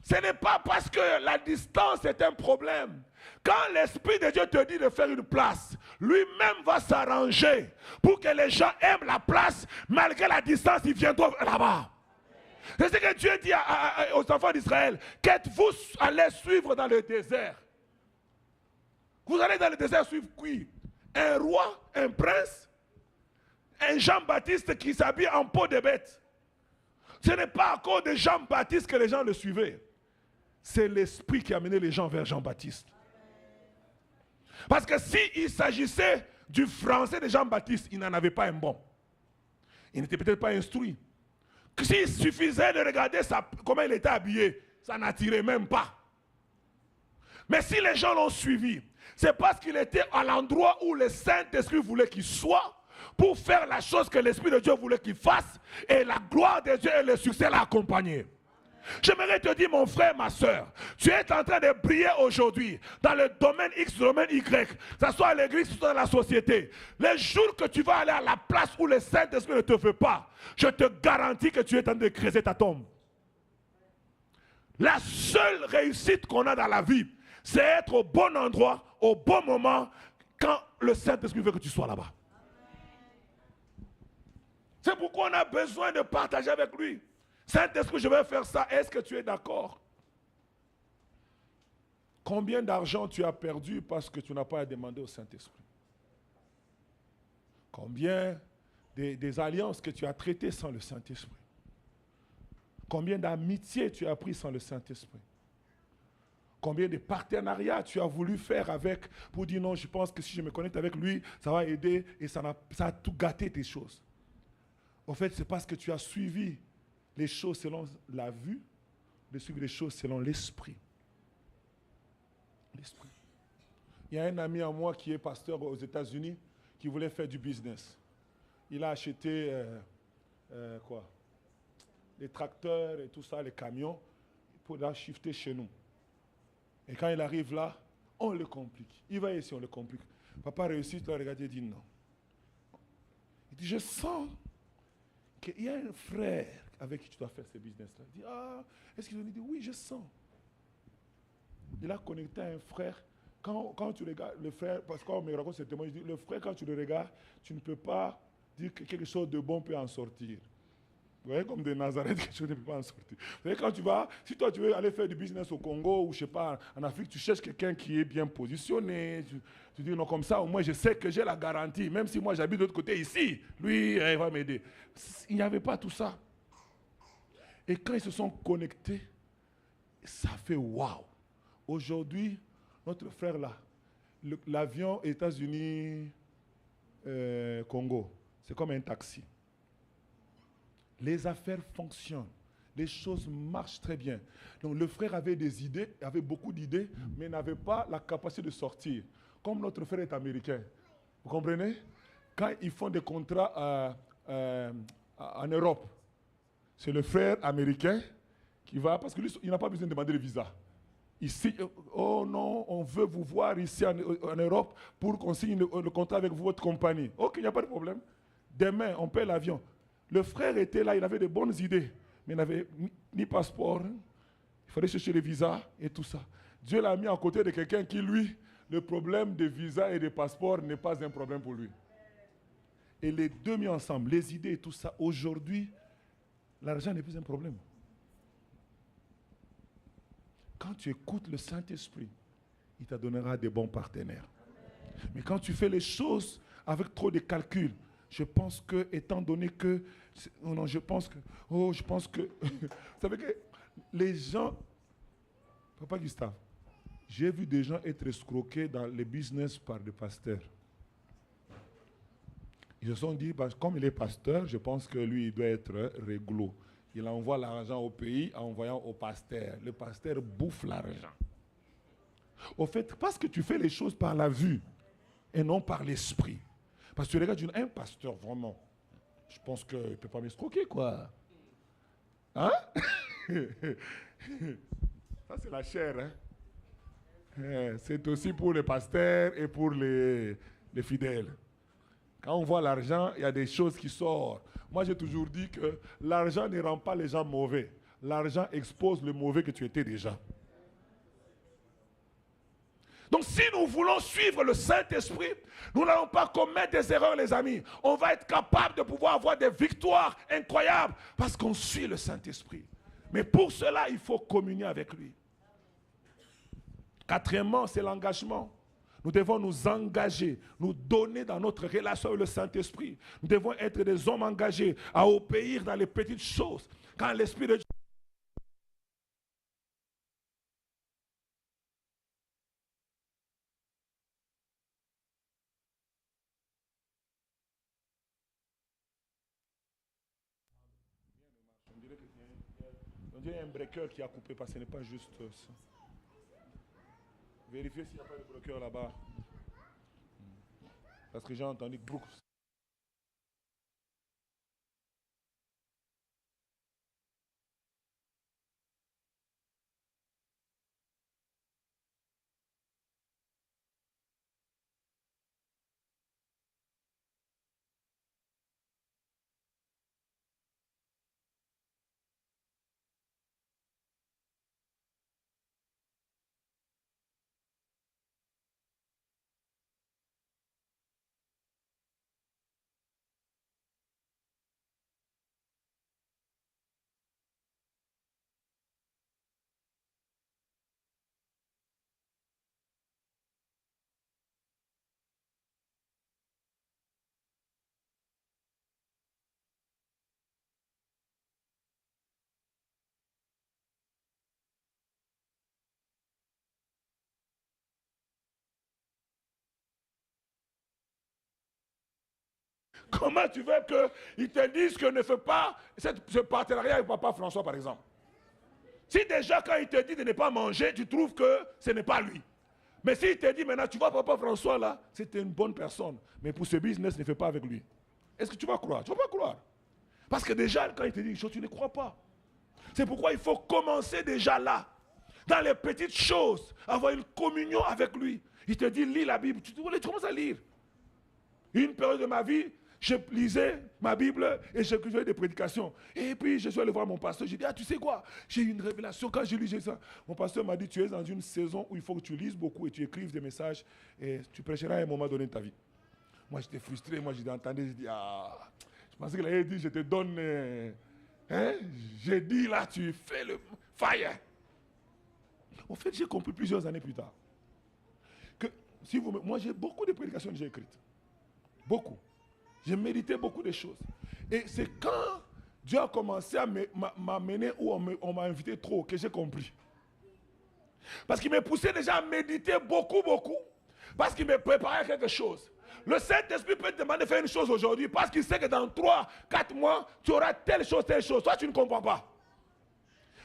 ce n'est pas parce que la distance est un problème. Quand l'Esprit de Dieu te dit de faire une place, lui-même va s'arranger pour que les gens aiment la place, malgré la distance, ils viendront là-bas. C'est ce que Dieu dit aux enfants d'Israël. Qu'êtes-vous allés suivre dans le désert? Vous allez dans le désert suivre qui? Un roi, un prince, un Jean-Baptiste qui s'habille en peau de bête. Ce n'est pas à cause de Jean-Baptiste que les gens le suivaient. C'est l'Esprit qui a mené les gens vers Jean-Baptiste. Parce que s'il s'agissait du français de Jean-Baptiste, il n'en avait pas un bon. Il n'était peut-être pas instruit. S'il suffisait de regarder comment il était habillé, ça n'attirait même pas. Mais si les gens l'ont suivi, c'est parce qu'il était à l'endroit où le Saint-Esprit voulait qu'il soit, pour faire la chose que l'Esprit de Dieu voulait qu'il fasse, et la gloire de Dieu et le succès l'a accompagné. J'aimerais te dire, mon frère, ma soeur, tu es en train de briller aujourd'hui dans le domaine X, le domaine Y, que ce soit à l'église, que ce soit dans la société. Les jours que tu vas aller à la place où le Saint-Esprit ne te veut pas, je te garantis que tu es en train de creuser ta tombe. La seule réussite qu'on a dans la vie, c'est être au bon endroit, au bon moment, quand le Saint-Esprit veut que tu sois là-bas. C'est pourquoi on a besoin de partager avec lui. Saint-Esprit, je vais faire ça. Est-ce que tu es d'accord? Combien d'argent tu as perdu parce que tu n'as pas demandé au Saint-Esprit? Combien des alliances que tu as traitées sans le Saint-Esprit? Combien d'amitiés tu as pris sans le Saint-Esprit? Combien de partenariats tu as voulu faire avec pour dire non, je pense que si je me connecte avec lui, ça va aider et ça a tout gâté tes choses. En fait, c'est parce que tu as suivi les choses selon la vue, de suivre les choses selon l'esprit. L'esprit. Il y a un ami à moi qui est pasteur aux États-Unis qui voulait faire du business. Il a acheté les tracteurs et tout ça, les camions, pour la shifter chez nous. Et quand il arrive là, on le complique. Il va ici, on le complique. Papa réussit, il a regardé et dit non. Il dit, je sens qu'il y a un frère avec qui tu dois faire ce business-là. Il dit, est-ce qu'il dit, oui, je sens. Il a connecté à un frère. Quand tu regardes le frère, parce qu'on me raconte ce témoignage, je dis, le frère, quand tu le regardes, tu ne peux pas dire que quelque chose de bon peut en sortir. Vous voyez, comme de Nazareth, quelque chose ne peut pas en sortir. Vous voyez, quand tu vas, si toi tu veux aller faire du business au Congo ou je sais pas, en Afrique, tu cherches quelqu'un qui est bien positionné. Tu dis non, comme ça, au moins je sais que j'ai la garantie. Même si moi j'habite de l'autre côté ici, lui, il va m'aider. Il n'y avait pas tout ça. Et quand ils se sont connectés, ça fait waouh. Aujourd'hui, notre frère là, l'avion États-Unis-Congo, c'est comme un taxi. Les affaires fonctionnent. Les choses marchent très bien. Donc le frère avait des idées, avait beaucoup d'idées, mais n'avait pas la capacité de sortir. Comme notre frère est américain. Vous comprenez? Quand ils font des contrats en Europe, c'est le frère américain qui va, parce que lui, il n'a pas besoin de demander le visa. Ici, oh non, on veut vous voir ici en Europe pour qu'on signe le contrat avec votre compagnie. Ok, il n'y a pas de problème. Demain, on paie l'avion. Le frère était là, il avait de bonnes idées, mais il n'avait ni passeport. Il fallait chercher les visas et tout ça. Dieu l'a mis à côté de quelqu'un qui, lui, le problème de visa et de passeport n'est pas un problème pour lui. Et les deux mis ensemble, les idées et tout ça, aujourd'hui, l'argent n'est plus un problème. Quand tu écoutes le Saint-Esprit, il te donnera des bons partenaires. Mais quand tu fais les choses avec trop de calculs, je pense que, étant donné que, vous savez que les gens, Papa Gustave, j'ai vu des gens être escroqués dans les business par des pasteurs. Ils se sont dit, comme il est pasteur, je pense que lui, il doit être réglo. Il envoie l'argent au pays en envoyant au pasteur. Le pasteur bouffe l'argent. Au fait, parce que tu fais les choses par la vue et non par l'esprit. Parce que tu regardes un pasteur, vraiment, je pense qu'il ne peut pas m'escroquer, quoi. Hein? Ça, c'est la chair, hein? C'est aussi pour les pasteurs et pour les fidèles. Quand on voit l'argent, il y a des choses qui sortent. Moi, j'ai toujours dit que l'argent ne rend pas les gens mauvais. L'argent expose le mauvais que tu étais déjà. Donc si nous voulons suivre le Saint-Esprit, nous n'allons pas commettre des erreurs, les amis. On va être capable de pouvoir avoir des victoires incroyables parce qu'on suit le Saint-Esprit. Mais pour cela, il faut communier avec lui. Quatrièmement, c'est l'engagement. Nous devons nous engager, nous donner dans notre relation avec le Saint-Esprit. Nous devons être des hommes engagés à obéir dans les petites choses. Quand l'Esprit de Dieu on dirait un breaker qui a coupé parce que ce n'est pas juste ça. Vérifiez s'il n'y a pas de breaker là-bas. Parce que j'ai entendu beaucoup. Comment tu veux qu'ils te disent que ne fais pas ce partenariat avec Papa François, par exemple? Si déjà, quand il te dit de ne pas manger, tu trouves que ce n'est pas lui. Mais s'il te dit maintenant, tu vois, Papa François, là, c'était une bonne personne. Mais pour ce business, ne fais pas avec lui. Est-ce que tu vas croire? Tu ne vas pas croire. Parce que déjà, quand il te dit quelque chose, tu ne crois pas. C'est pourquoi il faut commencer déjà là. Dans les petites choses, avoir une communion avec lui. Il te dit, lis la Bible. Tu commences à lire. Une période de ma vie, je lisais ma Bible et j'écrivais des prédications. Et puis, je suis allé voir mon pasteur. J'ai dit, tu sais quoi? J'ai eu une révélation. Quand j'ai lu ça, mon pasteur m'a dit, tu es dans une saison où il faut que tu lises beaucoup et tu écrives des messages et tu prêcheras à un moment donné de ta vie. Moi, j'étais frustré. Moi, j'ai entendu, j'ai dit, je pensais qu'il avait dit, je te donne... J'ai dit, là, tu fais le fire. En fait, j'ai compris plusieurs années plus tard que, moi, j'ai beaucoup de prédications que j'ai écrites. Beaucoup. J'ai médité beaucoup de choses. Et c'est quand Dieu a commencé à m'amener où on m'a invité trop que j'ai compris. Parce qu'il me poussait déjà à méditer beaucoup. Parce qu'il me préparait à quelque chose. Le Saint-Esprit peut te demander de faire une chose aujourd'hui parce qu'il sait que dans 3, 4 mois, tu auras telle chose. Toi, tu ne comprends pas.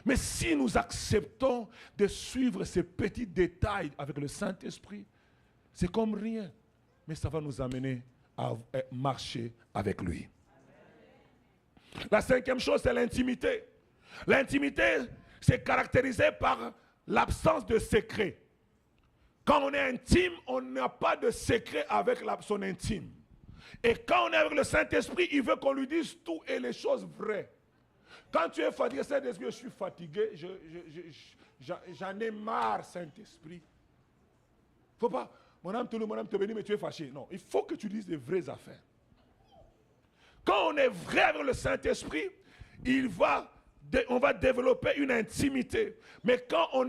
Mais si nous acceptons de suivre ces petits détails avec le Saint-Esprit, c'est comme rien. Mais ça va nous amener à marcher avec lui. La 5e chose, c'est l'intimité. L'intimité, c'est caractérisé par l'absence de secret. Quand on est intime, on n'a pas de secret avec son intime. Et quand on est avec le Saint-Esprit, il veut qu'on lui dise tout et les choses vraies. Quand tu es fatigué, Saint-Esprit, je suis fatigué, j'en ai marre, Saint-Esprit. Faut pas, mon âme te bénit, mais tu es fâché. Non, il faut que tu dises les vraies affaires. Quand on est vrai avec le Saint-Esprit, on va développer une intimité. Mais quand on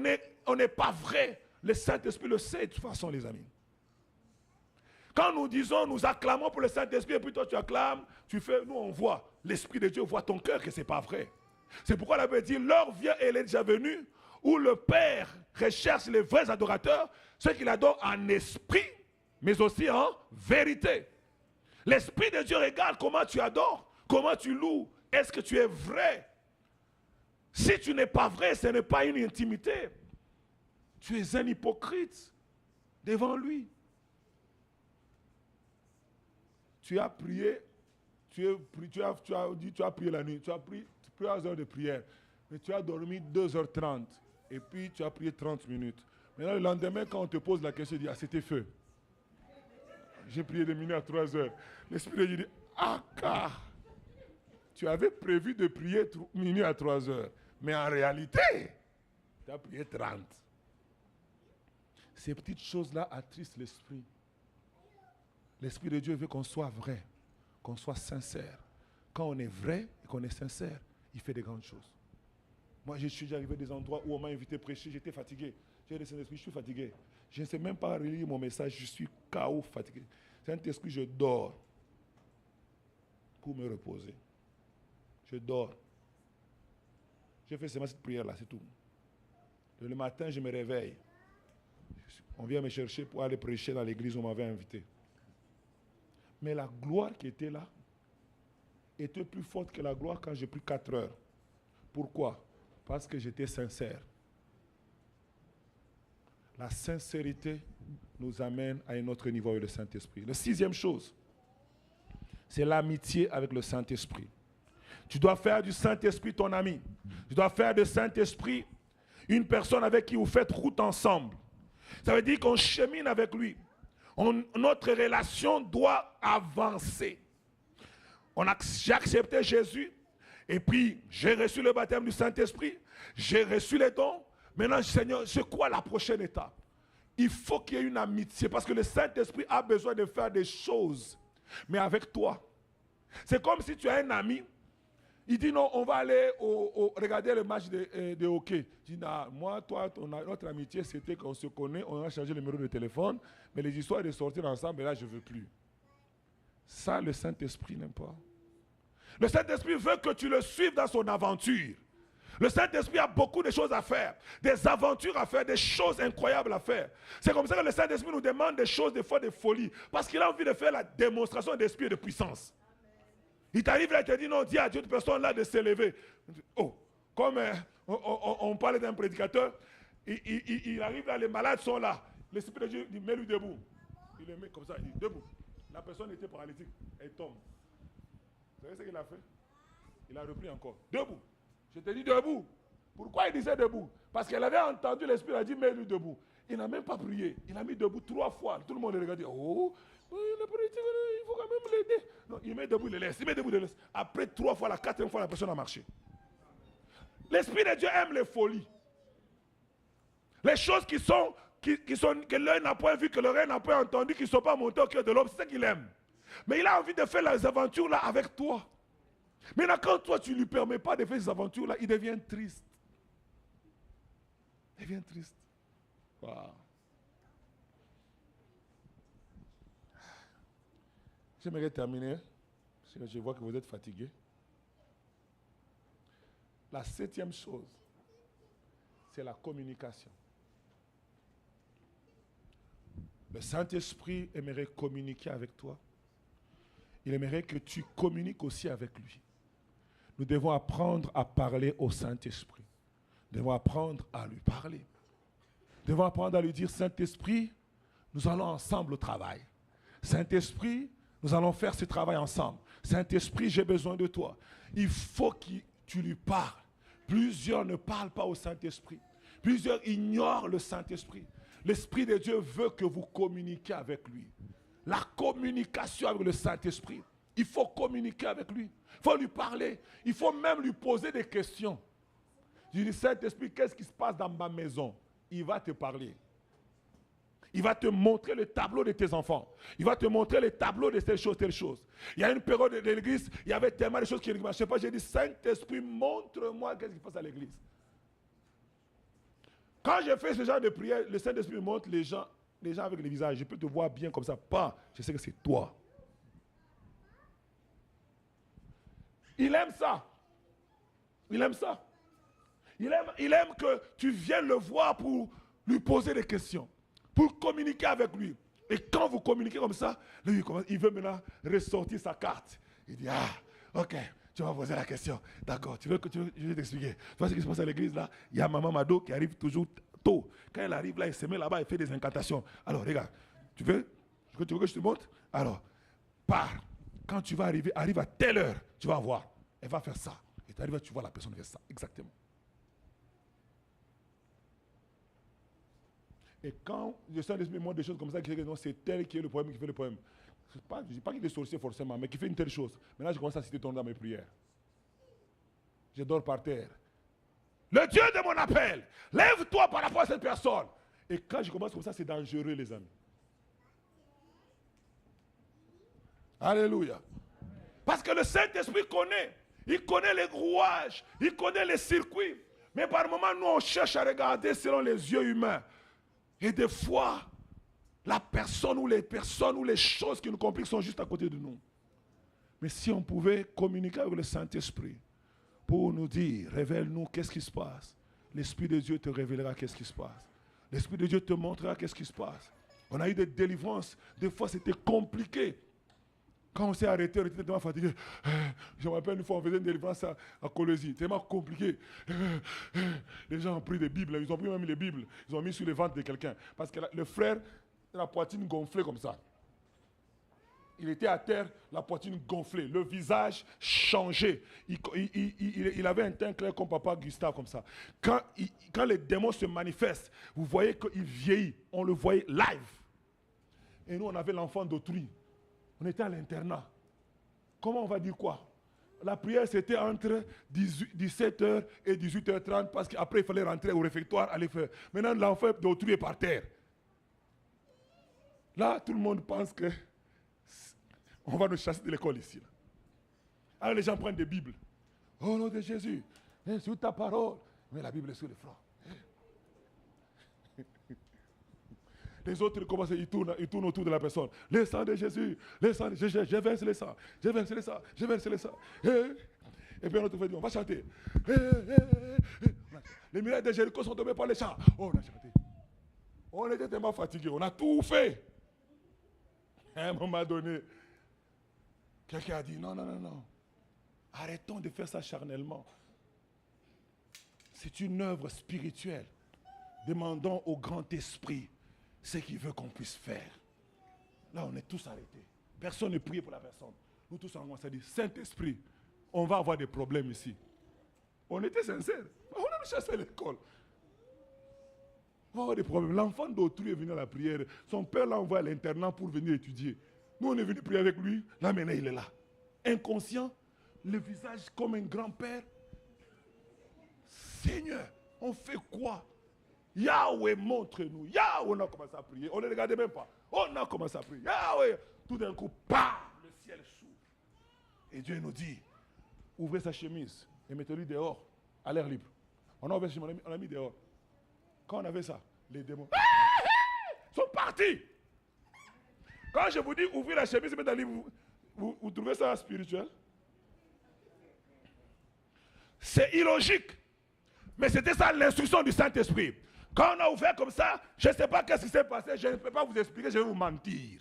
n'est pas vrai, le Saint-Esprit le sait de toute façon, les amis. Quand nous disons, nous acclamons pour le Saint-Esprit, et puis toi tu acclames, nous on voit, l'Esprit de Dieu voit ton cœur que ce n'est pas vrai. C'est pourquoi la Bible dit, l'heure vient et elle est déjà venue, où le Père recherche les vrais adorateurs, ceux qui l'adorent en esprit, mais aussi en vérité. L'Esprit de Dieu regarde comment tu adores, comment tu loues, est-ce que tu es vrai? Si tu n'es pas vrai, ce n'est pas une intimité. Tu es un hypocrite devant lui. Tu as prié, tu as prié la nuit, tu as pris 3 heures de prière, mais tu as dormi 2h30, et puis tu as prié 30 minutes. Maintenant, le lendemain, quand on te pose la question, tu dis, c'était feu. J'ai prié de minuit à 3 heures. L'Esprit de Dieu dit, car tu avais prévu de prier minuit à 3 heures, mais en réalité, tu as prié 30. Ces petites choses-là attristent l'Esprit. L'Esprit de Dieu veut qu'on soit vrai, qu'on soit sincère. Quand on est vrai et qu'on est sincère, il fait des grandes choses. Moi, je suis arrivé à des endroits où on m'a invité à prêcher, j'étais fatigué. J'ai dit, Saint-Esprit, je suis fatigué. Je ne sais même pas relire mon message, je suis KO, fatigué. Saint-Esprit, je dors pour me reposer. Je dors. Je fais seulement cette prière-là, c'est tout. Le matin, je me réveille. On vient me chercher pour aller prêcher dans l'église où on m'avait invité. Mais la gloire qui était là était plus forte que la gloire quand j'ai pris 4 heures. Pourquoi? Parce que j'étais sincère. La sincérité nous amène à un autre niveau avec le Saint-Esprit. La 6e chose, c'est l'amitié avec le Saint-Esprit. Tu dois faire du Saint-Esprit ton ami. Tu dois faire du Saint-Esprit une personne avec qui vous faites route ensemble. Ça veut dire qu'on chemine avec lui. Notre relation doit avancer. J'ai accepté Jésus et puis j'ai reçu le baptême du Saint-Esprit, j'ai reçu les dons. Maintenant, Seigneur, c'est quoi la prochaine étape? Il faut qu'il y ait une amitié parce que le Saint-Esprit a besoin de faire des choses, mais avec toi. C'est comme si tu as un ami, il dit non, on va aller regarder le match de hockey. Je dis non, moi, toi, notre amitié, c'était qu'on se connaît, on a changé le numéro de téléphone, mais les histoires de sortir ensemble, là, je ne veux plus. Ça, le Saint-Esprit n'aime pas. Le Saint-Esprit veut que tu le suives dans son aventure. Le Saint-Esprit a beaucoup de choses à faire, des aventures à faire, des choses incroyables à faire. C'est comme ça que le Saint-Esprit nous demande des choses, des fois de folie, parce qu'il a envie de faire la démonstration d'esprit et de puissance. Il t'arrive là, il te dit non, dis à cette personne-là de s'élever. Oh, comme on parlait d'un prédicateur, il arrive là, les malades sont là. L'Esprit de Dieu dit, mets-lui debout. Il le met comme ça, il dit, debout. La personne était paralytique, elle tombe. Vous savez ce qu'il a fait? Il a repris encore. Debout. Je te dis debout. Pourquoi il disait debout? Parce qu'elle avait entendu l'Esprit, a dit, mets-lui debout. Il n'a même pas prié. Il a mis debout 3 fois. Tout le monde le regarde. Oh, le politique, il faut quand même l'aider. Non, il met debout, il le laisse. Il met debout, il le laisse. Après 3 fois, la 4e fois, la personne a marché. L'Esprit de Dieu aime les folies. Les choses que l'œil n'a pas vu, que l'oreille n'a pas entendu, qui ne sont pas montées au cœur de l'homme, c'est ce qu'il aime. Mais il a envie de faire les aventures là avec toi. Maintenant, quand toi, tu ne lui permets pas de faire ces aventures là, il devient triste. Il devient triste. Wow. J'aimerais terminer, parce que je vois que vous êtes fatigués. La 7e chose, c'est la communication. Le Saint-Esprit aimerait communiquer avec toi. Il aimerait que tu communiques aussi avec lui. Nous devons apprendre à parler au Saint-Esprit. Nous devons apprendre à lui parler. Nous devons apprendre à lui dire, Saint-Esprit, nous allons ensemble au travail. Saint-Esprit, nous allons faire ce travail ensemble. Saint-Esprit, j'ai besoin de toi. Il faut que tu lui parles. Plusieurs ne parlent pas au Saint-Esprit. Plusieurs ignorent le Saint-Esprit. L'Esprit de Dieu veut que vous communiquiez avec lui. La communication avec le Saint-Esprit. Il faut communiquer avec lui. Il faut lui parler. Il faut même lui poser des questions. Je dis, Saint-Esprit, qu'est-ce qui se passe dans ma maison? Il va te parler. Il va te montrer le tableau de tes enfants. Il va te montrer le tableau de telle chose, telle chose. Il y a une période de l'église, il y avait tellement de choses qui ne marchaient pas. J'ai dit, Saint-Esprit, montre-moi qu'est-ce qui se passe à l'église. Quand je fais ce genre de prière, le Saint-Esprit montre les gens avec les visages. Je peux te voir bien comme ça. Pas, je sais que c'est toi. Il aime ça. Il aime ça. Il aime que tu viennes le voir pour lui poser des questions, pour communiquer avec lui. Et quand vous communiquez comme ça, lui, il veut maintenant ressortir sa carte. Il dit, ok, tu vas poser la question. D'accord, je vais t'expliquer. Tu vois ce qui se passe à l'église là? Il y a Maman Mado qui arrive toujours tôt. Quand elle arrive là, elle se met là-bas, elle fait des incantations. Alors, regarde, tu veux que je te montre? Alors, pars. Quand tu vas arrive à telle heure, tu vas voir. Elle va faire ça. Et tu arrives, tu vois la personne faire ça. Exactement. Et quand le Saint-Esprit montre des choses comme ça, c'est tel qui est le problème, qui fait le problème. Je ne dis pas qu'il est sorcier forcément, mais qui fait une telle chose. Maintenant, je commence à citer ton nom dans mes prières. Je dors par terre. Le Dieu de mon appel, lève-toi par rapport à cette personne. Et quand je commence comme ça, c'est dangereux, les amis. Alléluia. Parce que le Saint-Esprit connaît. Il connaît les rouages, il connaît les circuits. Mais par moments, nous, on cherche à regarder selon les yeux humains. Et des fois, la personne ou les personnes ou les choses qui nous compliquent sont juste à côté de nous. Mais si on pouvait communiquer avec le Saint-Esprit pour nous dire, révèle-nous qu'est-ce qui se passe. L'Esprit de Dieu te révélera qu'est-ce qui se passe. L'Esprit de Dieu te montrera qu'est-ce qui se passe. On a eu des délivrances. Des fois, c'était compliqué. Quand on s'est arrêté, on était tellement fatigué. Je me rappelle une fois, on faisait une délivrance à Colosie. Tellement compliqué. Les gens ont pris des Bibles. Ils ont pris même les Bibles. Ils ont mis sur les ventres de quelqu'un. Parce que le frère, la poitrine gonflée comme ça. Il était à terre, la poitrine gonflée. Le visage changé. Il avait un teint clair comme papa Gustave comme ça. Quand les démons se manifestent, vous voyez qu'il vieillit. On le voyait live. Et nous, on avait l'enfant d'autrui. On était à l'internat. Comment on va dire quoi? La prière, c'était entre 17h et 18h30 parce qu'après, il fallait rentrer au réfectoire, aller faire. Maintenant, l'enfant d'autrui est par terre. Là, tout le monde pense que on va nous chasser de l'école ici. Là. Alors, les gens prennent des Bibles. Au nom de Jésus, sur ta parole. Mais la Bible est sur le front. Les autres commencent, ils tournent autour de la personne. Le sang de Jésus, le sang de Jésus, je verse le sang, je verse le sang, je verse le sang. Et puis un autre fait dire, on va chanter. Les miracles de Jéricho sont tombés par les chants. Oh, on a chanté. On était tellement fatigués, on a tout fait. À un moment donné, quelqu'un a dit, non. Arrêtons de faire ça charnellement. C'est une œuvre spirituelle. Demandons au grand esprit ce qu'il veut qu'on puisse faire. Là, on est tous arrêtés. Personne ne prie pour la personne. Nous tous, on s'est dit, Saint-Esprit, on va avoir des problèmes ici. On était sincères. On a chassé l'école. On va avoir des problèmes. L'enfant d'autrui est venu à la prière. Son père l'a envoyé à l'internat pour venir étudier. Nous, on est venu prier avec lui. Là, maintenant, il est là. Inconscient, le visage comme un grand-père. Seigneur, on fait quoi? Yahweh, montre-nous. Yahweh, on a commencé à prier. On ne regardait même pas. On a commencé à prier. Yahweh, tout d'un coup, bam, le ciel s'ouvre. Et Dieu nous dit, ouvrez sa chemise et mettez-lui dehors, à l'air libre. On a ouvert sa chemise, on l'a mis dehors. Quand on avait ça, les démons sont partis. Quand je vous dis ouvrez la chemise et mettez-la libre, vous trouvez ça spirituel? C'est illogique. Mais c'était ça l'instruction du Saint-Esprit. Quand on a ouvert comme ça, je ne sais pas qu'est-ce qui s'est passé, je ne peux pas vous expliquer, je vais vous mentir.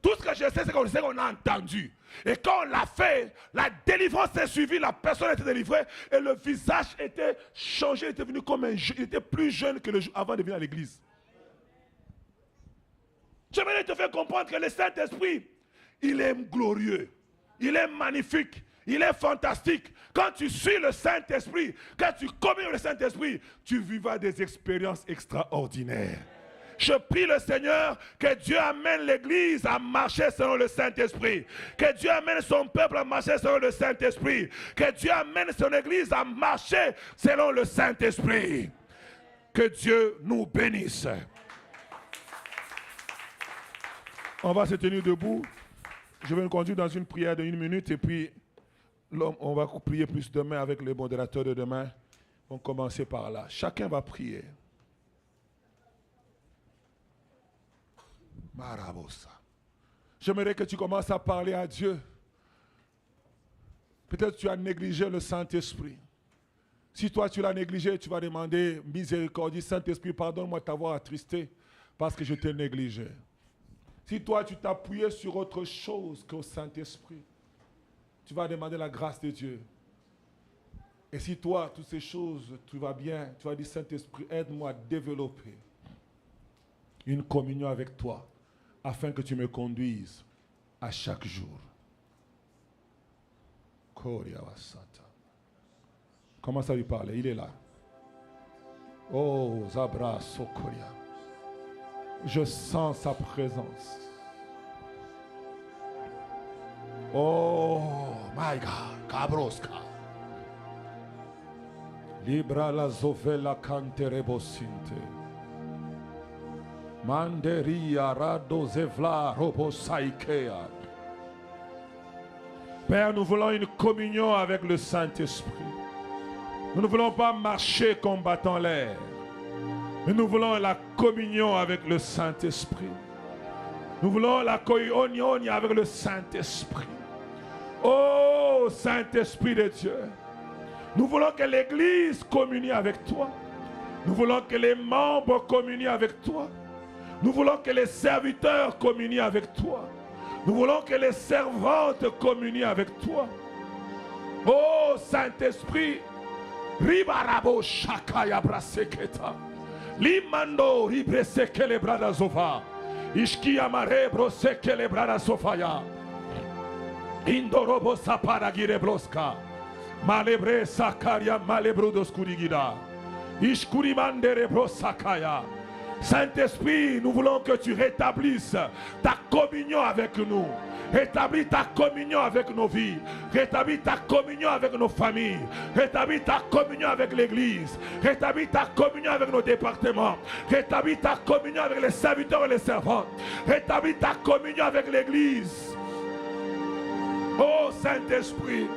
Tout ce que je sais, c'est qu'on a entendu. Et quand on l'a fait, la délivrance s'est suivie, la personne était délivrée et le visage était changé, il était devenu comme un jeune, il était plus jeune que avant de venir à l'église. J'aimerais te faire comprendre que le Saint-Esprit, il est glorieux, il est magnifique, il est fantastique. Quand tu suis le Saint-Esprit, quand tu communies le Saint-Esprit, tu vivras des expériences extraordinaires. Je prie le Seigneur que Dieu amène l'Église à marcher selon le Saint-Esprit. Que Dieu amène son peuple à marcher selon le Saint-Esprit. Que Dieu amène son Église à marcher selon le Saint-Esprit. Que Dieu nous bénisse. On va se tenir debout. Je vais nous conduire dans une prière de 1 minute et puis on va prier plus demain avec les modérateurs de demain. On va commencer par là. Chacun va prier. Marabosa. J'aimerais que tu commences à parler à Dieu. Peut-être tu as négligé le Saint-Esprit. Si toi tu l'as négligé, tu vas demander miséricorde. Saint-Esprit, pardonne-moi de t'avoir attristé parce que je t'ai négligé. Si toi tu t'appuyais sur autre chose qu'au Saint-Esprit, tu vas demander la grâce de Dieu. Et si toi, toutes ces choses, tout va bien, tu vas dire, Saint-Esprit, aide-moi à développer une communion avec toi, afin que tu me conduises à chaque jour. Commence à lui parler, il est là. Oh, Zabra Sokoria. Je sens sa présence. Oh, my God, Cabroska. Libra la zovela canterebo sinte. Manderia rado zevla robo saikea. Père, nous voulons une communion avec le Saint-Esprit. Nous ne voulons pas marcher combattant l'air. Mais nous voulons la communion avec le Saint-Esprit. Nous voulons la communion avec le Saint-Esprit. Oh, Saint-Esprit de Dieu. Nous voulons que l'Église communie avec toi. Nous voulons que les membres communient avec toi. Nous voulons que les serviteurs communient avec toi. Nous voulons que les servantes communient avec toi. Oh, Saint-Esprit. Ribarabo shakaya braseketa. Limando ribreseke le brada zova. Ishki amare broseke le brada sofaya. Indorobo sapara gire broska. Malebre sakaria malebrudos kurigida. Ishkuri mandere brosakaya. Saint-Esprit, nous voulons que tu rétablisses ta communion avec nous. Rétablis ta communion avec nos vies. Rétablis ta communion avec nos familles. Rétablis ta communion avec l'Église. Rétablis ta communion avec nos départements. Rétablis ta communion avec les serviteurs et les servantes. Rétablis ta communion avec l'Église. Oh Saint-Esprit,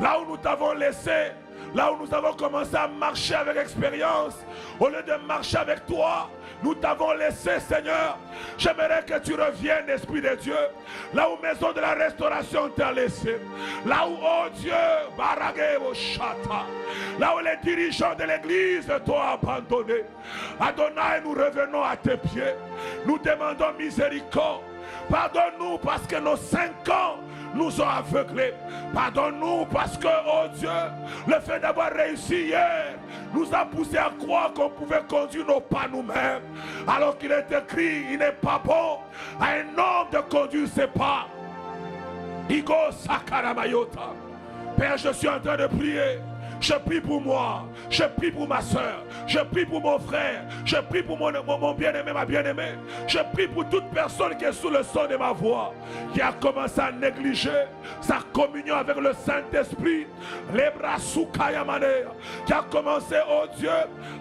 là où nous t'avons laissé, là où nous avons commencé à marcher avec expérience, au lieu de marcher avec toi, nous t'avons laissé, Seigneur. J'aimerais que tu reviennes, Esprit de Dieu, là où Maison de la Restauration t'a laissé, là où, oh Dieu, Baragebo Shata, là où les dirigeants de l'Église t'ont abandonné. Adonai, nous revenons à tes pieds, nous demandons miséricorde. Pardonne-nous parce que nos 5 ans, nous ont aveuglés. Pardonne-nous parce que, oh Dieu, le fait d'avoir réussi hier nous a poussé à croire qu'on pouvait conduire nos pas nous-mêmes. Alors qu'il est écrit, il n'est pas bon à un homme de conduire ses pas. Igo Sakaramayota. Père, je suis en train de prier. Je prie pour moi, je prie pour ma soeur, je prie pour mon frère, je prie pour mon bien-aimé, ma bien-aimée. Je prie pour toute personne qui est sous le son de ma voix, qui a commencé à négliger sa communion avec le Saint-Esprit, qui a commencé, oh Dieu,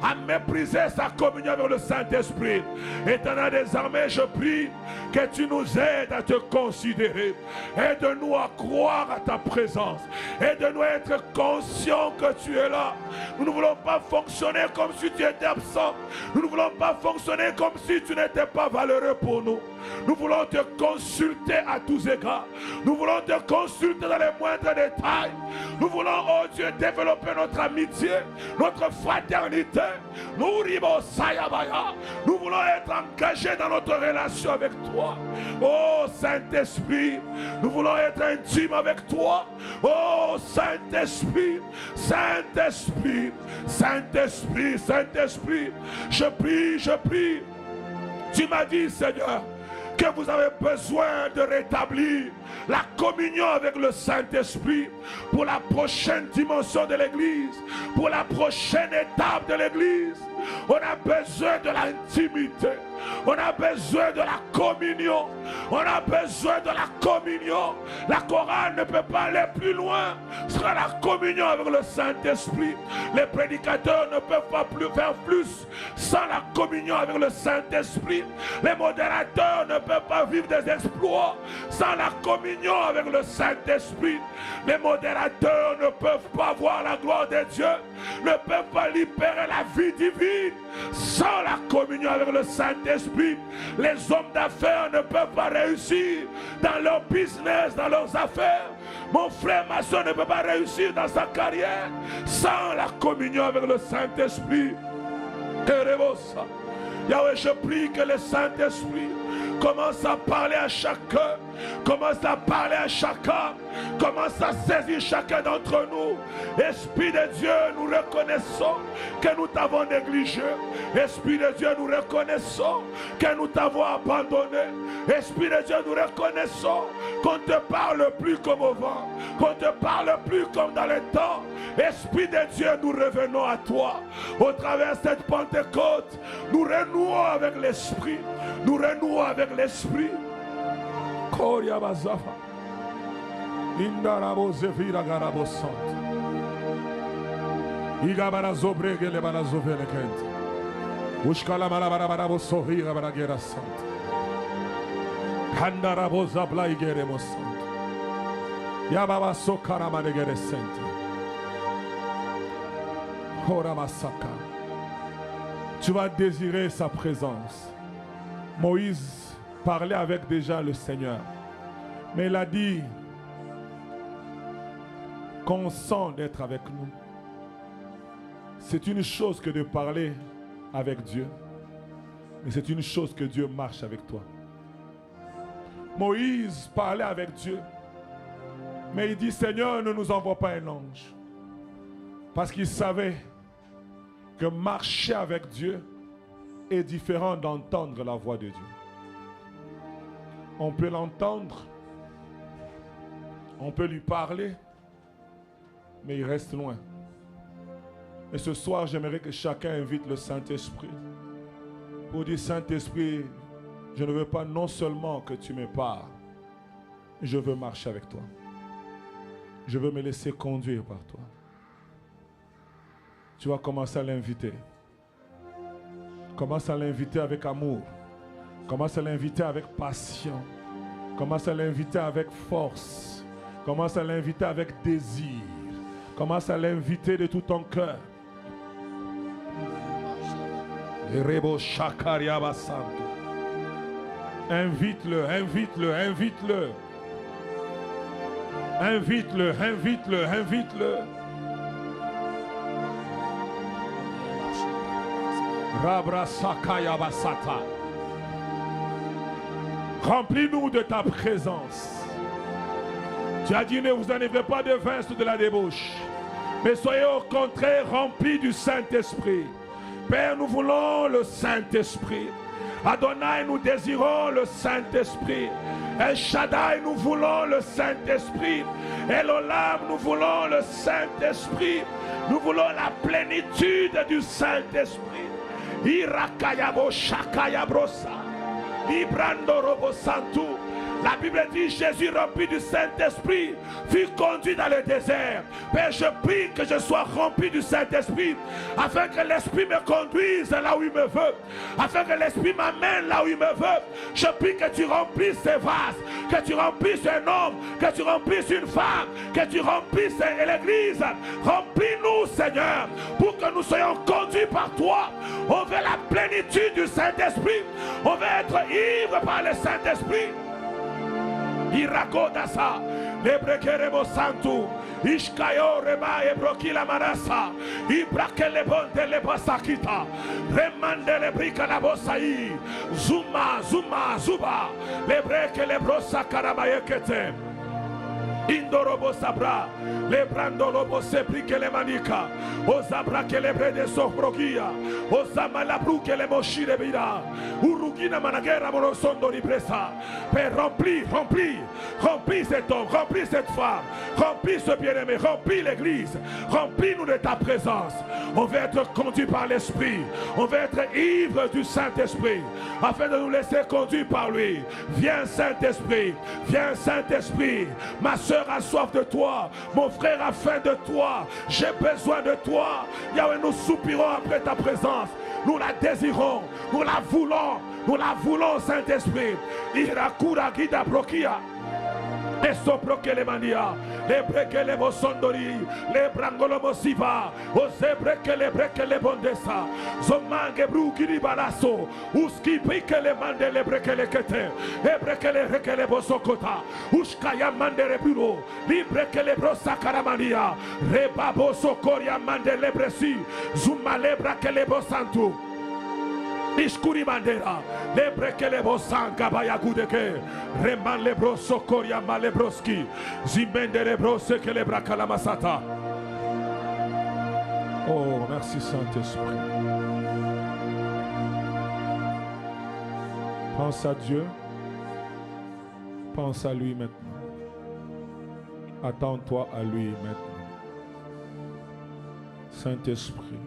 à mépriser sa communion avec le Saint-Esprit. Éternel des armées, je prie que tu nous aides à te considérer. Aide-nous à croire à ta présence. Aide-nous à être conscients que tu es là. Nous ne voulons pas fonctionner comme si tu étais absent. Nous ne voulons pas fonctionner comme si tu n'étais pas valeureux pour nous. Nous voulons te consulter à tous égards. Nous voulons te consulter dans les moindres détails. Nous voulons, oh Dieu, développer notre amitié, notre fraternité. Nous voulons être engagés dans notre relation avec toi. Oh Saint-Esprit, nous voulons être intimes avec toi. Oh Saint-Esprit, Saint-Esprit, Saint-Esprit, Saint-Esprit, je prie. Tu m'as dit, Seigneur, que vous avez besoin de rétablir la communion avec le Saint-Esprit pour la prochaine dimension de l'Église, pour la prochaine étape de l'Église. On a besoin de l'intimité. On a besoin de la communion. On a besoin de la communion. La chorale ne peut pas aller plus loin sans la communion avec le Saint-Esprit. Les prédicateurs ne peuvent pas plus faire plus sans la communion avec le Saint-Esprit. Les modérateurs ne peuvent pas vivre des exploits sans la communion avec le Saint-Esprit. Les modérateurs ne peuvent pas voir la gloire de Dieu, ne peuvent pas libérer la vie divine sans la communion avec le Saint-Esprit. Les hommes d'affaires ne peuvent pas réussir dans leur business, dans leurs affaires. Mon frère, ma soeur ne peut pas réussir dans sa carrière sans la communion avec le Saint-Esprit. Yahweh, je prie que le Saint-Esprit commence à parler à chacun, commence à parler à chacun, commence à saisir chacun d'entre nous. Esprit de Dieu, nous reconnaissons que nous t'avons négligé. Esprit de Dieu, nous reconnaissons que nous t'avons abandonné. Esprit de Dieu, nous reconnaissons qu'on ne te parle plus comme au vent, qu'on ne te parle plus comme dans le temps. Esprit de Dieu, nous revenons à toi. Au travers de cette Pentecôte, nous renouons avec l'Esprit. Nous renouons avec l'Esprit. Koria bazafa. Indarabo zevira garabo sant. Igabara zobrege le bana zovele kent. Ushkala malabara barabo sohira baragera sant. Kandarabo zabla igeremo sant. Yababa sokara manegere sant. Horamasaka. Tu vas désirer sa présence. Moïse parlait avec déjà le Seigneur. Mais il a dit qu'on sent d'être avec nous. C'est une chose que de parler avec Dieu. Mais c'est une chose que Dieu marche avec toi. Moïse parlait avec Dieu. Mais il dit, Seigneur, ne nous envoie pas un ange. Parce qu'il savait que marcher avec Dieu est différent d'entendre la voix de Dieu. On peut l'entendre, on peut lui parler, mais il reste loin. Et ce soir, j'aimerais que chacun invite le Saint-Esprit pour dire, Saint-Esprit, je ne veux pas non seulement que tu me parles, je veux marcher avec toi. Je veux me laisser conduire par toi. Tu vas commencer à l'inviter. Commence à l'inviter avec amour. Commence à l'inviter avec passion. Commence à l'inviter avec force. Commence à l'inviter avec désir. Commence à l'inviter de tout ton cœur. Invite-le, invite-le, invite-le. Invite-le, invite-le, invite-le. Remplis-nous de ta présence. Tu as dit, ne vous enivrez pas de vin ou de la débauche, mais soyez au contraire remplis du Saint-Esprit. Père, nous voulons le Saint-Esprit. Adonai, nous désirons le Saint-Esprit. El Shaddai, nous voulons le Saint-Esprit. Elolam, nous voulons le Saint-Esprit. Nous voulons la plénitude du Saint-Esprit. Irakayabo Shakayabrosa. Ibrando Robo Santu. La Bible dit, Jésus rempli du Saint-Esprit fut conduit dans le désert. Père, je prie que je sois rempli du Saint-Esprit afin que l'Esprit me conduise là où il me veut, afin que l'Esprit m'amène là où il me veut. Je prie que tu remplisses ces vases, que tu remplisses un homme, que tu remplisses une femme, que tu remplisses l'Église. Remplis-nous, Seigneur, pour que nous soyons conduits par toi. On veut la plénitude du Saint-Esprit. On veut être ivre par le Saint-Esprit. Irakodasa, lebrekerebo santu, ishkayo rema ebrokila manasa, ibrakele bonde le basakita, remande le brika la bosai, zuma, zuma, zuba, lebrekele brosa karabayekete. Indorobo sabra, lebrando lobo sepri que le manica, osabra que le brede sofrogia, osama la bru que le moshire bira, urugina managera morosondo ripresa, per remplis cet homme, remplis cette femme, remplis ce bien-aimé, remplis l'église, remplis-nous de ta présence. On veut être conduit par l'Esprit, on veut être ivre du Saint-Esprit, afin de nous laisser conduire par lui. Viens Saint-Esprit, ma soeur a soif de toi, mon frère a faim de toi, j'ai besoin de toi. Yahweh, nous soupirons après ta présence, nous la désirons, nous la voulons Saint-Esprit. Irakura gida brokia. Les soprokele mania, les brekele bosondori, les brangolo mosiva, osebreke brekele bondesa, zomange brukiri balaso, uski pikele mande le brekele kete, e brekele rekele bosokota, uskaya mande rebulo, li brekele brosa karamania, rebabo sokoria mande le bresi, zumale brakele bosantu. Iskuri bandera, lebreke lebo sanka bayagudeke, reman lebro sokoria malebroski, zimende lebro seke lebra kalamasata. Oh, merci Saint-Esprit. Pense à Dieu, pense à lui maintenant. Attends-toi à lui maintenant. Saint-Esprit,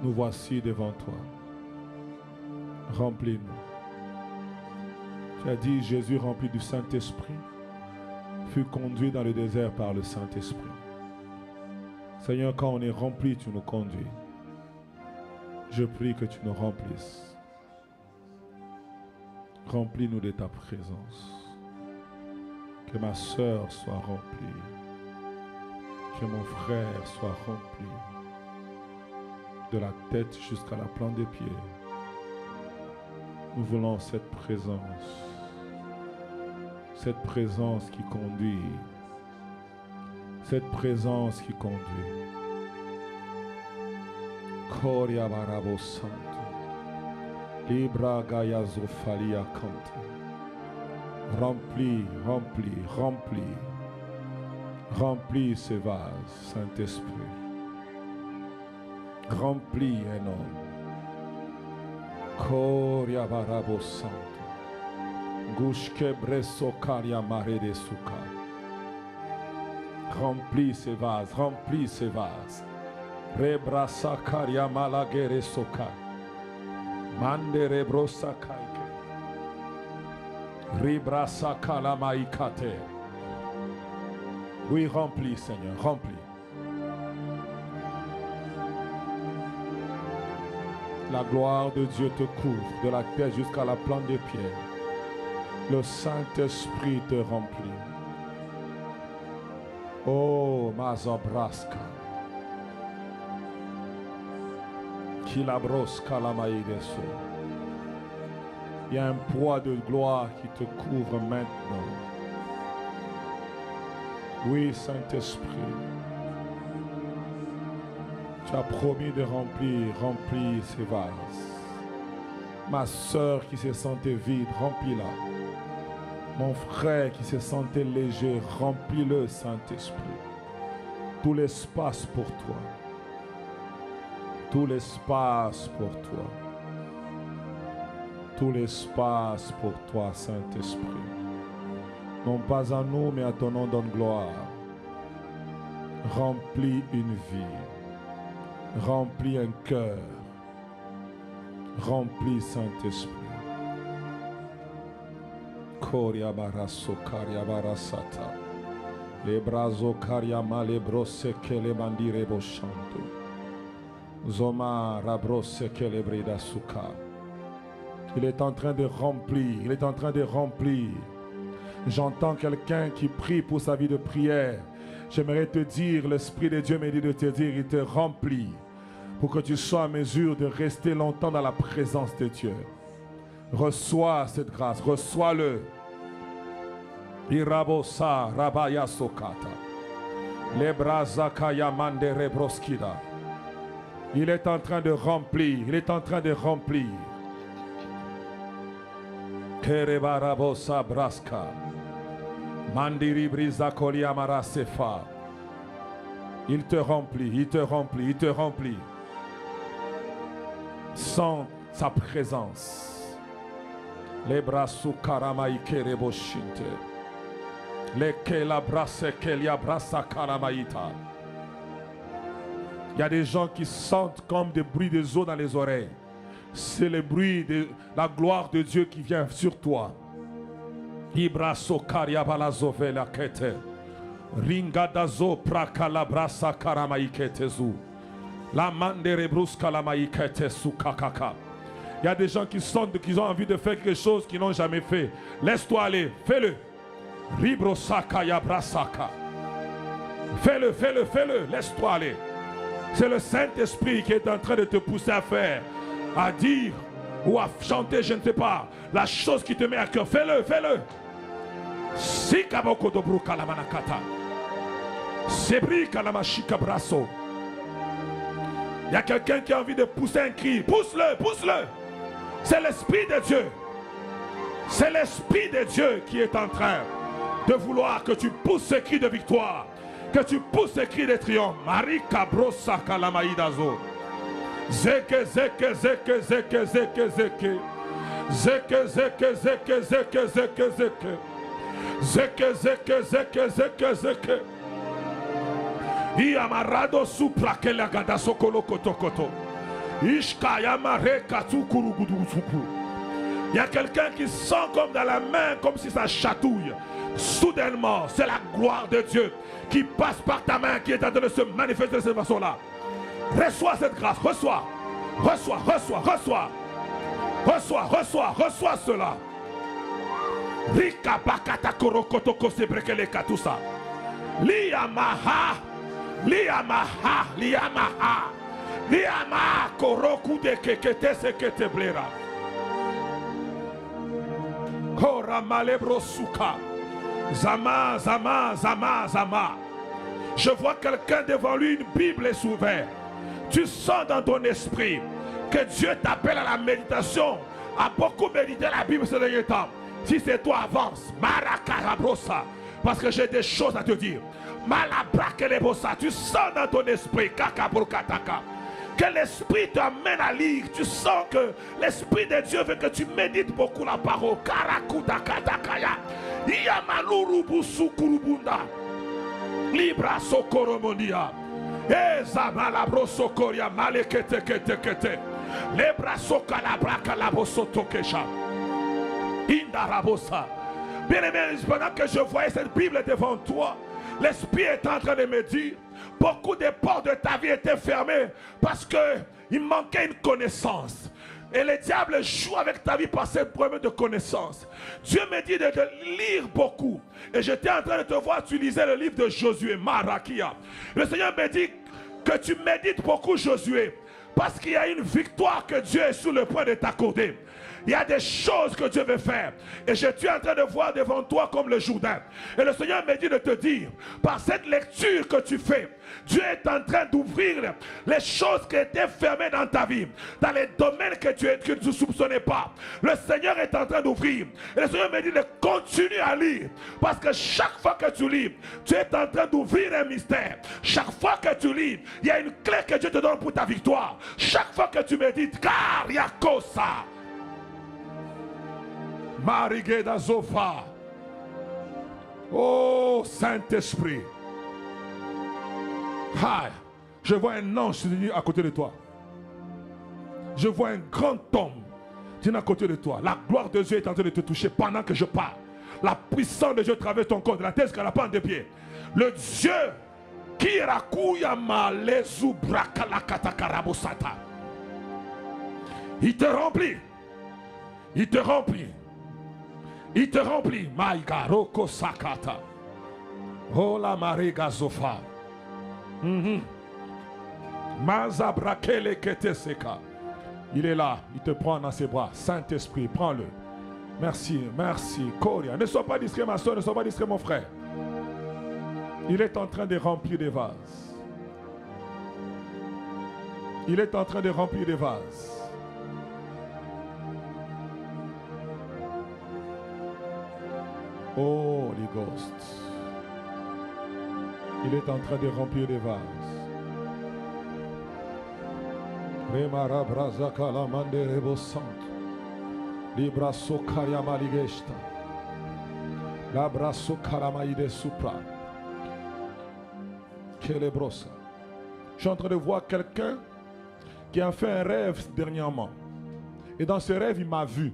nous voici devant toi. Remplis-nous. Tu as dit, Jésus rempli du Saint-Esprit fut conduit dans le désert par le Saint-Esprit. Seigneur, quand on est rempli, tu nous conduis. Je prie que tu nous remplisses. Remplis-nous de ta présence. Que ma sœur soit remplie. Que mon frère soit rempli. De la tête jusqu'à la plante des pieds. Nous voulons cette présence qui conduit, cette présence qui conduit. Koria barabo santo, libra gaya zofalia kante. Remplis, remplis, remplis, remplis ce vase, Saint-Esprit. Remplis un homme. Koria barabo santo. Gushke breso karia mare de suka. Remplis ces vases, remplis ces vases. Rebrasa karia malagere soka. Mande rebrosa kaike. Ribrasa kalamaikate. Oui, remplis, Seigneur, remplis. La gloire de Dieu te couvre de la tête jusqu'à la plante des pieds. Le Saint-Esprit te remplit. Oh, Mazabraska. Kilabroska la maïdeso. Il y a un poids de gloire qui te couvre maintenant. Oui, Saint-Esprit. Tu as promis de remplir ces vases. Ma sœur qui se sentait vide, remplis-la. Mon frère qui se sentait léger, remplis-le, Saint-Esprit. Tout l'espace pour toi. Tout l'espace pour toi. Tout l'espace pour toi, Saint-Esprit. Non pas à nous, mais à ton nom donne gloire. Remplis une vie. Remplis un cœur. Remplis, Saint-Esprit. Koria barasso karia barasata. Le brazo karia male brosse che le bandire boshanto. Zoma rabrosse che le brida suka. Il est en train de remplir. Il est en train de remplir. J'entends quelqu'un qui prie pour sa vie de prière. J'aimerais te dire, l'Esprit de Dieu me dit de te dire, il te remplit pour que tu sois en mesure de rester longtemps dans la présence de Dieu. Reçois cette grâce, reçois-le. Irabosa rabaya sokata. Lebrazaka yamande rebroskida. Il est en train de remplir, il est en train de remplir. Kerebarabosa braska. Mandiri brisa koliamara sefa. Il te remplit, il te remplit, il te remplit. Sans sa présence. Les bras sous karamaïke reboshinte. Les kela brasse kelia brassa karamaïta. Il y a des gens qui sentent comme des bruits des eaux dans les oreilles. C'est le bruit de la gloire de Dieu qui vient sur toi. Ibraso karia balazove la kete. Ringadazo prakala brassa karamaiketezu. La mandere bruska la maikete sukakaka. Il y a des gens qui sentent qu'ils ont envie de faire quelque chose qu'ils n'ont jamais fait. Laisse-toi aller, fais-le. Ribrosaka ya brasaka. Fais-le, fais-le, fais-le. Laisse-toi aller. C'est le Saint-Esprit qui est en train de te pousser à faire, à dire ou à chanter, je ne sais pas, la chose qui te met à cœur. Fais-le, fais-le. Si kaboko dobru kalamanakata. Sebri kalamashika brasso. Il y a quelqu'un qui a envie de pousser un cri. Pousse-le, pousse-le. C'est l'Esprit de Dieu. C'est l'Esprit de Dieu qui est en train de vouloir que tu pousses ce cri de victoire. Que tu pousses ce cri de triomphe. Marika brossa kalamaïdazo. Zeke, zeke, zeke, zeke, zeke, zeke. Zeke, zeke, zeke, zeke, zeke, zeke. Zeke, zeke, zeke, zeke, zeke. Iamarado supra que la gada sokolo kotokoto. Ishka yamare katsukuru gudusuku. Il y a quelqu'un qui sent comme dans la main, comme si ça chatouille. Soudainement, c'est la gloire de Dieu qui passe par ta main, qui est en train de se manifester de cette façon-là. Reçois cette grâce, reçois, reçois, reçois, reçois, reçois, reçois, reçois cela. Rika bakata korokotoko sebrekele katusa. Liamaha, liamaha, liamaha, liamaha koroku de kekete sekete blera. Kora malebro suka. Zama, zama, zama, zama. Je vois quelqu'un devant lui, une Bible est ouverte. Tu sens dans ton esprit que Dieu t'appelle à la méditation, à beaucoup méditer la Bible ce dernier temps. Si c'est toi, avance. Marakarabrosa. Parce que j'ai des choses à te dire. Malabrakelebosa. Tu sens dans ton esprit kakabrokataka, que l'esprit t'amène à lire. Tu sens que l'esprit de Dieu veut que tu médites beaucoup la parole. Karakutakaya. Iyamalurubusukurubunda. Libra sokoromondia. Ezabala sokoria malekete kete kete. Lebra sokalabra kalabosotokesha. Indarabosa. Bien-aimé, pendant que je voyais cette Bible devant toi, l'Esprit est en train de me dire, beaucoup de portes de ta vie étaient fermées parce qu'il manquait une connaissance. Et le diable joue avec ta vie par ces problèmes de connaissance. Dieu me dit de lire beaucoup. Et j'étais en train de te voir utiliser le livre de Josué, Marakia. Le Seigneur me dit que tu médites beaucoup Josué, parce qu'il y a une victoire que Dieu est sur le point de t'accorder. Il y a des choses que Dieu veut faire. Et je suis en train de voir devant toi comme le Jourdain. Et le Seigneur me dit de te dire, par cette lecture que tu fais, Dieu est en train d'ouvrir les choses qui étaient fermées dans ta vie, dans les domaines que tu ne soupçonnais pas. Le Seigneur est en train d'ouvrir. Et le Seigneur me dit de continuer à lire. Parce que chaque fois que tu lis, tu es en train d'ouvrir un mystère. Chaque fois que tu lis, il y a une clé que Dieu te donne pour ta victoire. Chaque fois que tu médites, car il y a cosa. Marigeda Zofa. Oh Saint-Esprit. Ah, je vois un ange à côté de toi. Je vois un grand homme à côté de toi. La gloire de Dieu est en train de te toucher pendant que je parle. La puissance de Dieu traverse ton corps, de la tête jusqu'à la pointe des pieds. Le Dieu qui rakuya malezu brakalakatakarabosata. Il te remplit. Il te remplit. Il te remplit. Maïga roko sakata. Oh la mariga zofa. Mazabrakele keteseka. Il est là, il te prend dans ses bras. Saint-Esprit, prends-le. Merci, merci. Koria. Ne sois pas distrait, ma soeur, ne sois pas distrait, mon frère. Il est en train de remplir des vases. Il est en train de remplir des vases. Oh, Holy Ghost. Il est en train de remplir des vases. Remara brazaka la mande rebosante. Libra sokaria maligesta. Labra sokaramaide supra. Kelebrosa. Je suis en train de voir quelqu'un qui a fait un rêve dernièrement. Et dans ce rêve, il m'a vu.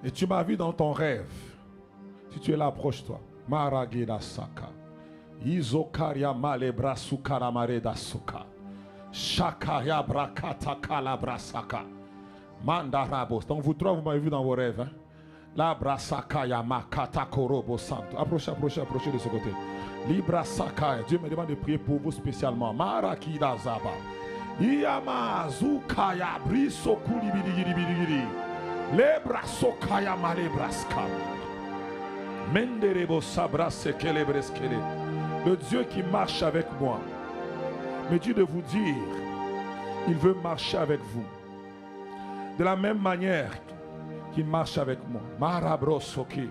Et tu m'as vu dans ton rêve. Si tu es là, approche-toi. Maragida saka. Izokaria malebra sukaramareda suka. Shakaya brakata kalabra saka. Mandarabos. Donc vous trois, vous m'avez vu dans vos rêves. Hein? La brasakaya makata korobo santo. Approchez, approchez, approchez de ce côté. Libra sakaya. Dieu me demande de prier pour vous spécialement. Marakida zaba. Iyama zukaya briso kulibidi. Lebra sokaya malebraska. Menderebo sabra sekelebresquele. Le Dieu qui marche avec moi me dit de vous dire, il veut marcher avec vous. De la même manière qu'il marche avec moi. Marabrosoki.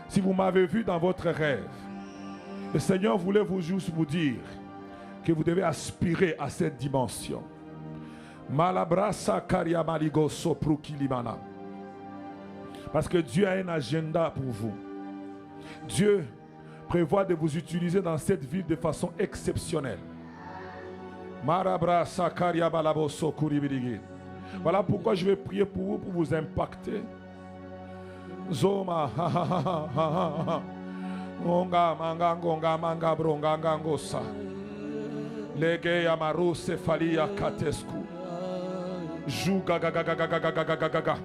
Si vous m'avez vu dans votre rêve, le Seigneur voulait vous juste vous dire que vous devez aspirer à cette dimension. Malabrasa kariamaligo soprukilimana. Parce que Dieu a un agenda pour vous. Dieu prévoit de vous utiliser dans cette ville de façon exceptionnelle. Voilà pourquoi je vais prier pour vous, pour vous impacter. Zoma Onga manga ngonga manga bronga ngangosa. Lege yamaru sefalia katesku. Juga gaga gaga gaga gaga gaga.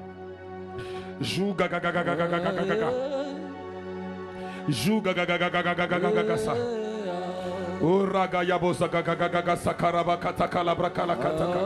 Juga gaga gaga gaga gaga gaga. Juga gaga gaga gaga gaga gaga sa. Uraga yabosa gaga gaga gaga sakaraba kataka labra kala kataka.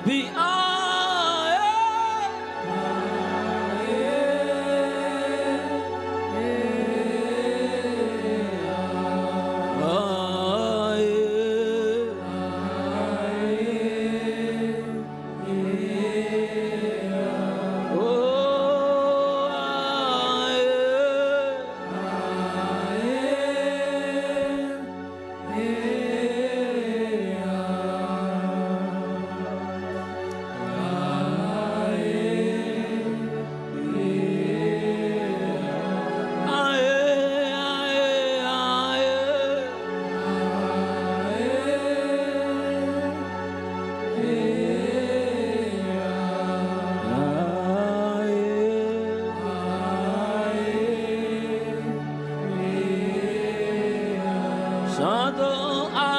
be Shadow